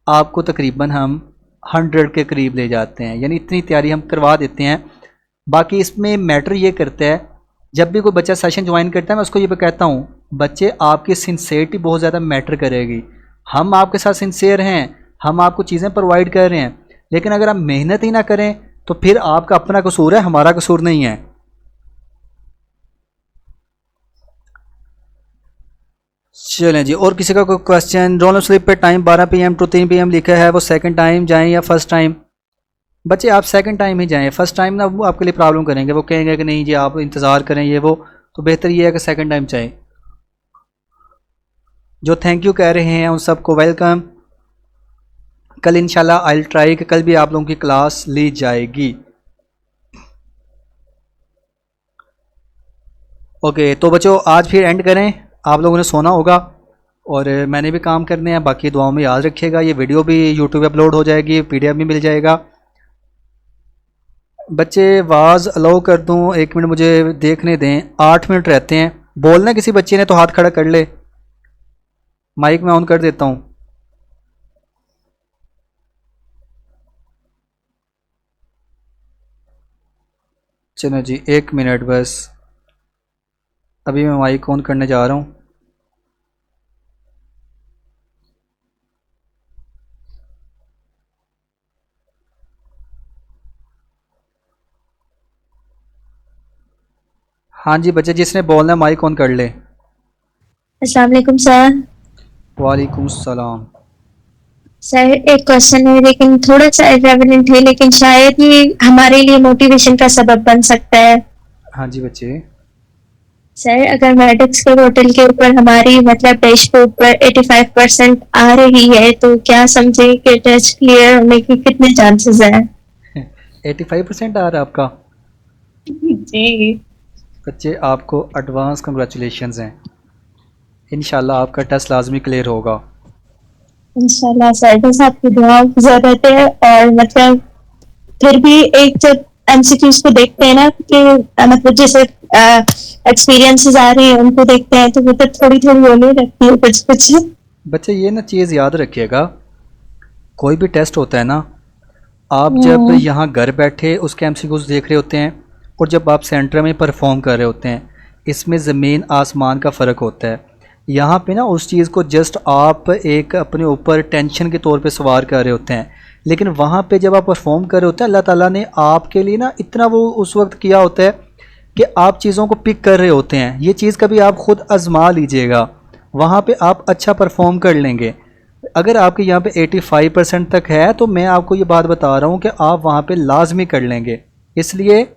आपको तकरीबन हम 100 के करीब ले जाते हैं, यानी इतनी तैयारी हम करवा देते हैं। बाकी इसमें मैटर ये करता है, जब भी कोई बच्चा सेशन ज्वाइन करता है मैं उसको ये कहता हूँ बच्चे आपकी सिंसेरिटी बहुत ज़्यादा मैटर करेगी। हम आपके साथ सिंसेयर हैं, हम आपको चीज़ें प्रोवाइड कर रहे हैं, लेकिन अगर आप मेहनत ही ना करें तो फिर आपका अपना कसूर है, हमारा कसूर नहीं है। चलें जी, और किसी का कोई क्वेश्चन? रोल स्लिप पे टाइम 12 PM टू 3 PM लिखा है, वो सेकंड टाइम जाएं या फर्स्ट टाइम? बच्चे आप सेकंड टाइम ही जाएं, फर्स्ट टाइम ना वो आपके लिए प्रॉब्लम करेंगे, वो कहेंगे कि नहीं जी आप इंतज़ार करें ये वो, तो बेहतर ये है कि सेकंड टाइम जाएं। जो थैंक यू कह रहे हैं उन सबको वेलकम। कल इंशाल्लाह आई विल ट्राई कि कल भी आप लोगों की क्लास ली जाएगी। ओके, तो बच्चों आज फिर एंड करें, आप लोगों ने सोना होगा और मैंने भी काम करने हैं। बाकी दुआओं में याद रखिएगा। ये वीडियो भी यूट्यूब पे अपलोड हो जाएगी, PDF भी मिल जाएगा। बच्चे आवाज़ अलाउ कर दूं? 1 मिनट मुझे देखने दें, 8 मिनट रहते हैं। बोलना किसी बच्चे ने तो हाथ खड़ा कर ले, माइक में ऑन कर देता हूँ। चलो जी 1 मिनट बस, अभी मैं माइक ऑन करने जा रहा हूँ। हाँ जी बच्चे, जिसने बोलना है माइक ऑन कर ले। अस्सलाम वालेकुम सर। वालेकुम सलाम। सर एक क्वेश्चन है, लेकिन थोड़ा सा इरेलेवेंट है, लेकिन शायद ये हमारे लिए मोटिवेशन का सबब बन सकता है। हाँ जी बच्चे। सर अगर मेडिक्स के पोर्टल के ऊपर हमारी मतलब डैशबोर्ड पर 85% आ रही है, तो क्या समझे कि टेस्ट क्लियर होने के कितने चांसेस हैं? 85% आ रहा है आपका? जी बच्चे आपको एडवांस कंग्रेचुलेशंस हैं, इंशाल्लाह आपका टेस्ट लाजमी क्लियर होगा। इंशाल्लाह सर, बस आपकी दुआ की जरूरत है। और मतलब फिर भी एक जब एमसीक्यूज को देखते हैं ना कि मतलब जैसे एक्सपीरियंसेस आ रहे हैं उनको देखते हैं, तो मतलब थोड़ी थोड़ी होने लगती है कुछ कुछ। बच्चे ये ना चीज़ याद रखिएगा, कोई भी टेस्ट होता है ना, आप जब यहाँ घर बैठे उसके MCQs देख रहे होते हैं और जब आप सेंटर में परफॉर्म कर रहे होते हैं, इसमें ज़मीन आसमान का फ़र्क होता है। यहाँ पे ना उस चीज़ को जस्ट आप एक अपने ऊपर टेंशन के तौर पे सवार कर रहे होते हैं, लेकिन वहाँ पे जब आप परफॉर्म कर रहे होते हैं अल्लाह ताला ने आपके लिए ना इतना वो उस वक्त किया होता है कि आप चीज़ों को पिक कर रहे होते हैं। ये चीज़ कभी आप ख़ुद आजमा लीजिएगा, वहाँ पे आप अच्छा परफॉर्म कर लेंगे। अगर आपके यहाँ पे 85% तक है तो मैं आपको ये बात बता रहा हूँ कि आप वहाँ पे लाजमी कर लेंगे, इसलिए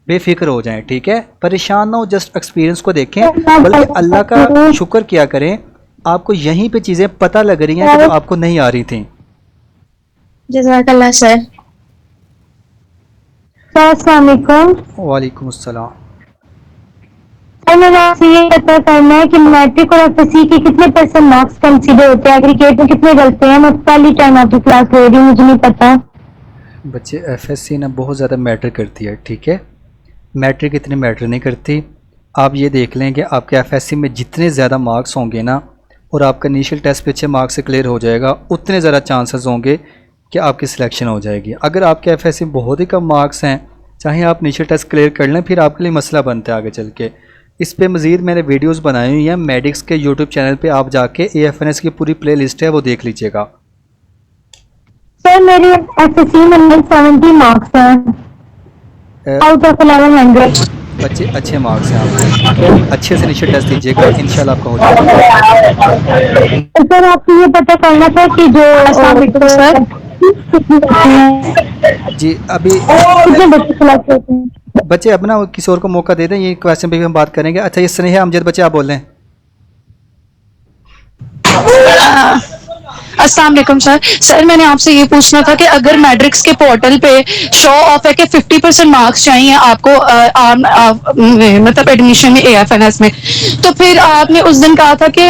बेफिक्र हो जाएं, ठीक है। परेशान ना हो, जस्ट एक्सपीरियंस को देखें, बल्कि अल्लाह का शुक्र किया करें, आपको यहीं पे चीज़ें पता लग रही हैं कि जो आपको नहीं आ रही थी। जज़ाकल्लाह सर। अस्सलाम वालेकुम। वालेकुम अस्सलाम। सर मैंने आपसे ये पता करना है कि मैट्रिक और एफएससी के कितने परसेंट मार्क्स कंसीडर होते हैं, एग्रीगेट में कितने डलते हैं? मैं पहली टाइम आपकी क्लास ले रही हूँ, मुझे नहीं पता। बच्चे FSC ना बहुत ज़्यादा मैटर करती है, ठीक है। मैट्रिक इतनी मैटर नहीं करती। आप ये देख लें कि आपके FSC में जितने ज़्यादा मार्क्स होंगे ना, और आपका इनिशियल टेस्ट पे अच्छे मार्क्स से क्लियर हो जाएगा, उतने ज़्यादा चांसेस होंगे कि आपकी सिलेक्शन हो जाएगी। अगर आपके FSC में बहुत ही कम मार्क्स हैं, चाहे आप इनिशियल टेस्ट क्लियर कर लें, फिर आपके लिए मसला बनता है आगे चल के। इस पे मज़ीद मैंने वीडियोस बनाई हुई हैं मेडिक्स के यूट्यूब चैनल पे, आप जाके AFNS की पूरी प्ले लिस्ट है वो देख लीजिएगा। सर मेरे एफएससी में 70 मार्क्स हैं आउट ऑफ 1100। बच्चे अच्छे मार्क्स हैं आपके, ठीक है, अच्छे से नीचे टेस्ट दीजिएगा, इंशाल्लाह आपका हो जाएगा। सर आपको ये पता करना था कि जो सर जी अभी कितने बच्चे क्लास होते हैं? बच्चे अब ना किसी और को मौका दे दें, ये क्वेश्चन पे भी हम बात करेंगे। अच्छा ये स्नेहा अमजद बच्चे आप बोल रहे हैं। अस्सलाम वालेकुम सर। सर मैंने आपसे ये पूछना था कि अगर मैट्रिक्स के पोर्टल पे शो ऑफ है कि 50% मार्क्स चाहिए आपको मतलब एडमिशन में AFNS में, तो फिर आपने उस दिन कहा था कि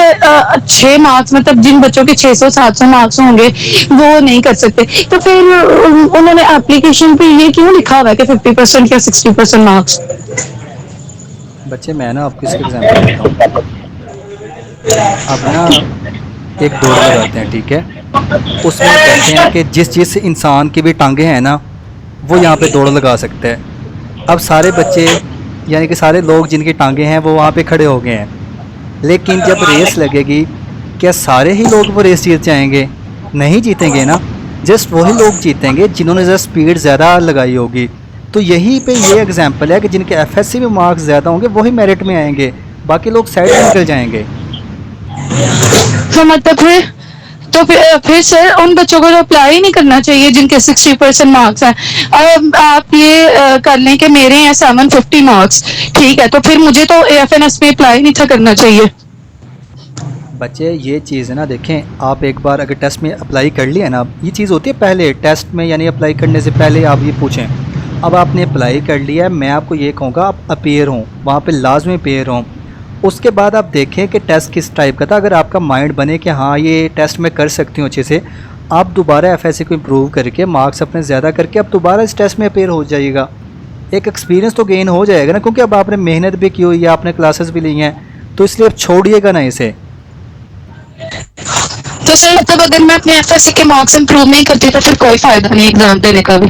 6 मार्क्स मतलब जिन बच्चों के 600-700 मार्क्स होंगे वो नहीं कर सकते, तो फिर उन्होंने एप्लीकेशन पे ये क्यों लिखा हुआ है कि 50% या 60% मार्क्स? बच्चे मैं ना आपको इसका एग्जांपल देता हूँ। अब ना एक दौड़ लगाते हैं, ठीक है, उसमें कहते हैं कि जिस इंसान की भी टांगे हैं ना वो यहाँ पे दौड़ लगा सकते हैं। अब सारे बच्चे यानी कि सारे लोग जिनकी टांगे हैं वो वहाँ पे खड़े हो गए हैं, लेकिन जब रेस लगेगी क्या सारे ही लोग वो रेस जीत जाएंगे? नहीं जीतेंगे ना, जस्ट वही लोग जीतेंगे जिन्होंने जस्ट स्पीड ज़्यादा लगाई होगी। तो यहीं पे ये एग्जांपल है कि जिनके FSC में मार्क्स ज़्यादा होंगे वही मेरिट में आएंगे, बाकी लोग साइड में निकल जाएंगे। तो मतलब फिर सर उन बच्चों को तो अप्लाई नहीं करना चाहिए जिनके 60% मार्क्स हैं। अब आप ये कर लें कि मेरे हैं 750 मार्क्स, ठीक है, तो फिर मुझे तो AFNS में अप्लाई नहीं था करना चाहिए। बच्चे ये चीज़ है ना, देखें आप एक बार अगर टेस्ट में अप्लाई कर लिया ना, ये चीज़ होती है पहले टेस्ट में, यानी अप्लाई करने से पहले आप ये पूछें। अब आपने अप्लाई कर लिया है, मैं आपको ये कहूँगा आप अपेयर हों, वहाँ पे लाजमी अपेयर हों। उसके बाद आप देखें कि टेस्ट किस टाइप का था। अगर आपका माइंड बने कि हाँ ये टेस्ट मैं कर सकती हूँ अच्छे से, आप दोबारा FSC को इम्प्रूव करके मार्क्स अपने ज़्यादा करके अब दोबारा इस टेस्ट में अपेयर हो जाइएगा। एक एक्सपीरियंस तो गेन हो जाएगा ना, क्योंकि अब आपने मेहनत भी की हुई है, आपने क्लासेस भी ली हैं, तो इसलिए अब छोड़िएगा ना इसे। तो सर मतलब अगर मैं अपने FSC के मार्क्स इंप्रूव नहीं करती तो फिर कोई फायदा नहीं एग्जाम देने का भी?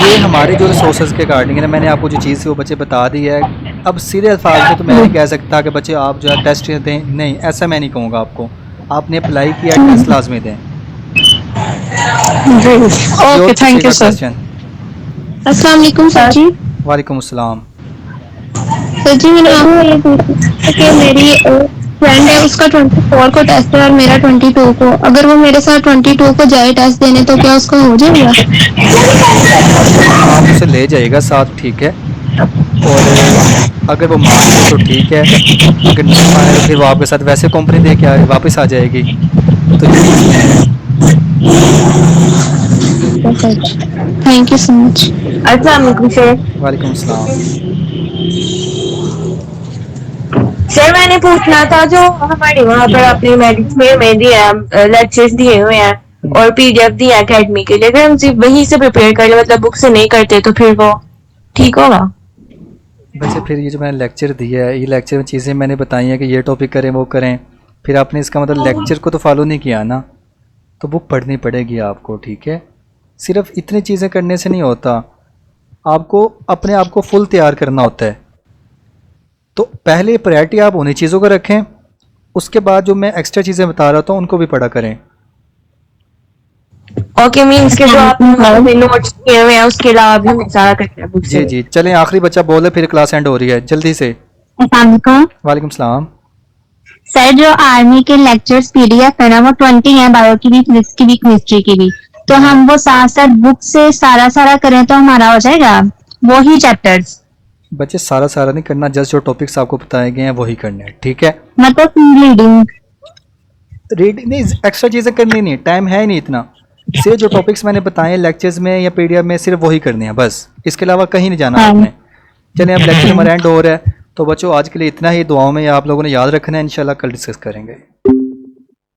ये हमारे जो रिसोर्सेज के अकॉर्डिंग है ना, मैंने आपको जो चीज़ थी वो बच्चे बता दी है। अब सीधे अल्फाज में तो मैं नहीं कह सकता कि बच्चे आप जो है टेस्ट दें, नहीं ऐसा मैं नहीं कहूँगा आपको। आपने अप्लाई किया, टेस्ट लाजमी दें। Okay thank you sir. अस्सलाम वालेकुम सर जी। वालेकुम अस्सलाम। सर जी मैंने आपको ये पूछा कि मेरी फ्रेंड है, उसका 24 को टेस्ट है और मेरा 22 को, अगर वो मेरे साथ 22 को जाए टेस्ट देने तो क्या उसका हो जाएगा? आप उसे ले जाइएगा साथ, ठीक है, और अगर वो मान ले तो ठीक है, अगर नहीं माने तो फिर वो आपके साथ वैसे कंपनी दे के वापस आ जाएगी, तो ये मसला है। Thank you so much. अस्सलाम वालेकुम सर। वालेकुम अस्सलाम। सर मैंने पूछना था, जो हमारे वहाँ पर अपनी मेडिक्स में दिए लेक्चर्स दिए हुए हैं और PDF दिए हैं अकेडमी के लिए, अगर हम सिर्फ वहीं से प्रिपेयर करें मतलब बुक से नहीं करते तो फिर वो ठीक होगा? वैसे फिर ये जो मैंने लेक्चर दिया है, ये लेक्चर में चीज़ें मैंने बताई हैं कि ये टॉपिक करें वो करें, फिर आपने इसका मतलब लेक्चर को तो फॉलो नहीं किया ना, तो बुक पढ़नी पड़ेगी आपको, ठीक है। सिर्फ इतनी चीज़ें करने से नहीं होता, आपको अपने आप को फुल तैयार करना होता है। तो पहले प्रायोरिटी आप उन्हीं चीज़ों को रखें, उसके बाद जो मैं एक्स्ट्रा चीज़ें बता रहा था उनको भी पढ़ा करें। ओके मींस के जो आपने नोट्स किए हुए हैं उसके अलावा भी हमें सारा करना है बुक से। जी जी, चलें आखिरी बच्चा बोले, फिर क्लास एंड हो रही है, जल्दी से। वालेकुम सलाम। सर जो आर्मी के लेक्चर्स PDF है ना वो 20 है, बायो की भी, फिजिक्स की भी, केमिस्ट्री की भी, तो हम वो साथ साथ बुक से सारा करें तो हमारा हो जाएगा वो ही चैप्टर्स? बच्चे सारा नहीं करना, जस्ट जो टॉपिक्स आपको बताए गए हैं वही करने हैं, ठीक है। मतलब रीडिंग नहीं, एक्स्ट्रा चीज़ें करनी नहीं, टाइम है ही नहीं इतना। सिर्फ जो टॉपिक्स मैंने बताए हैं लेक्चर्स में या PDF में, सिर्फ वही करने हैं बस, इसके अलावा कहीं नहीं जाना आपने। चलिए अब लेक्चर हमारा एंड हो रहा है, तो बच्चों आज के लिए इतना ही। दुआओं में आप लोगों ने याद रखना है, इंशाल्लाह कल डिस्कस करेंगे।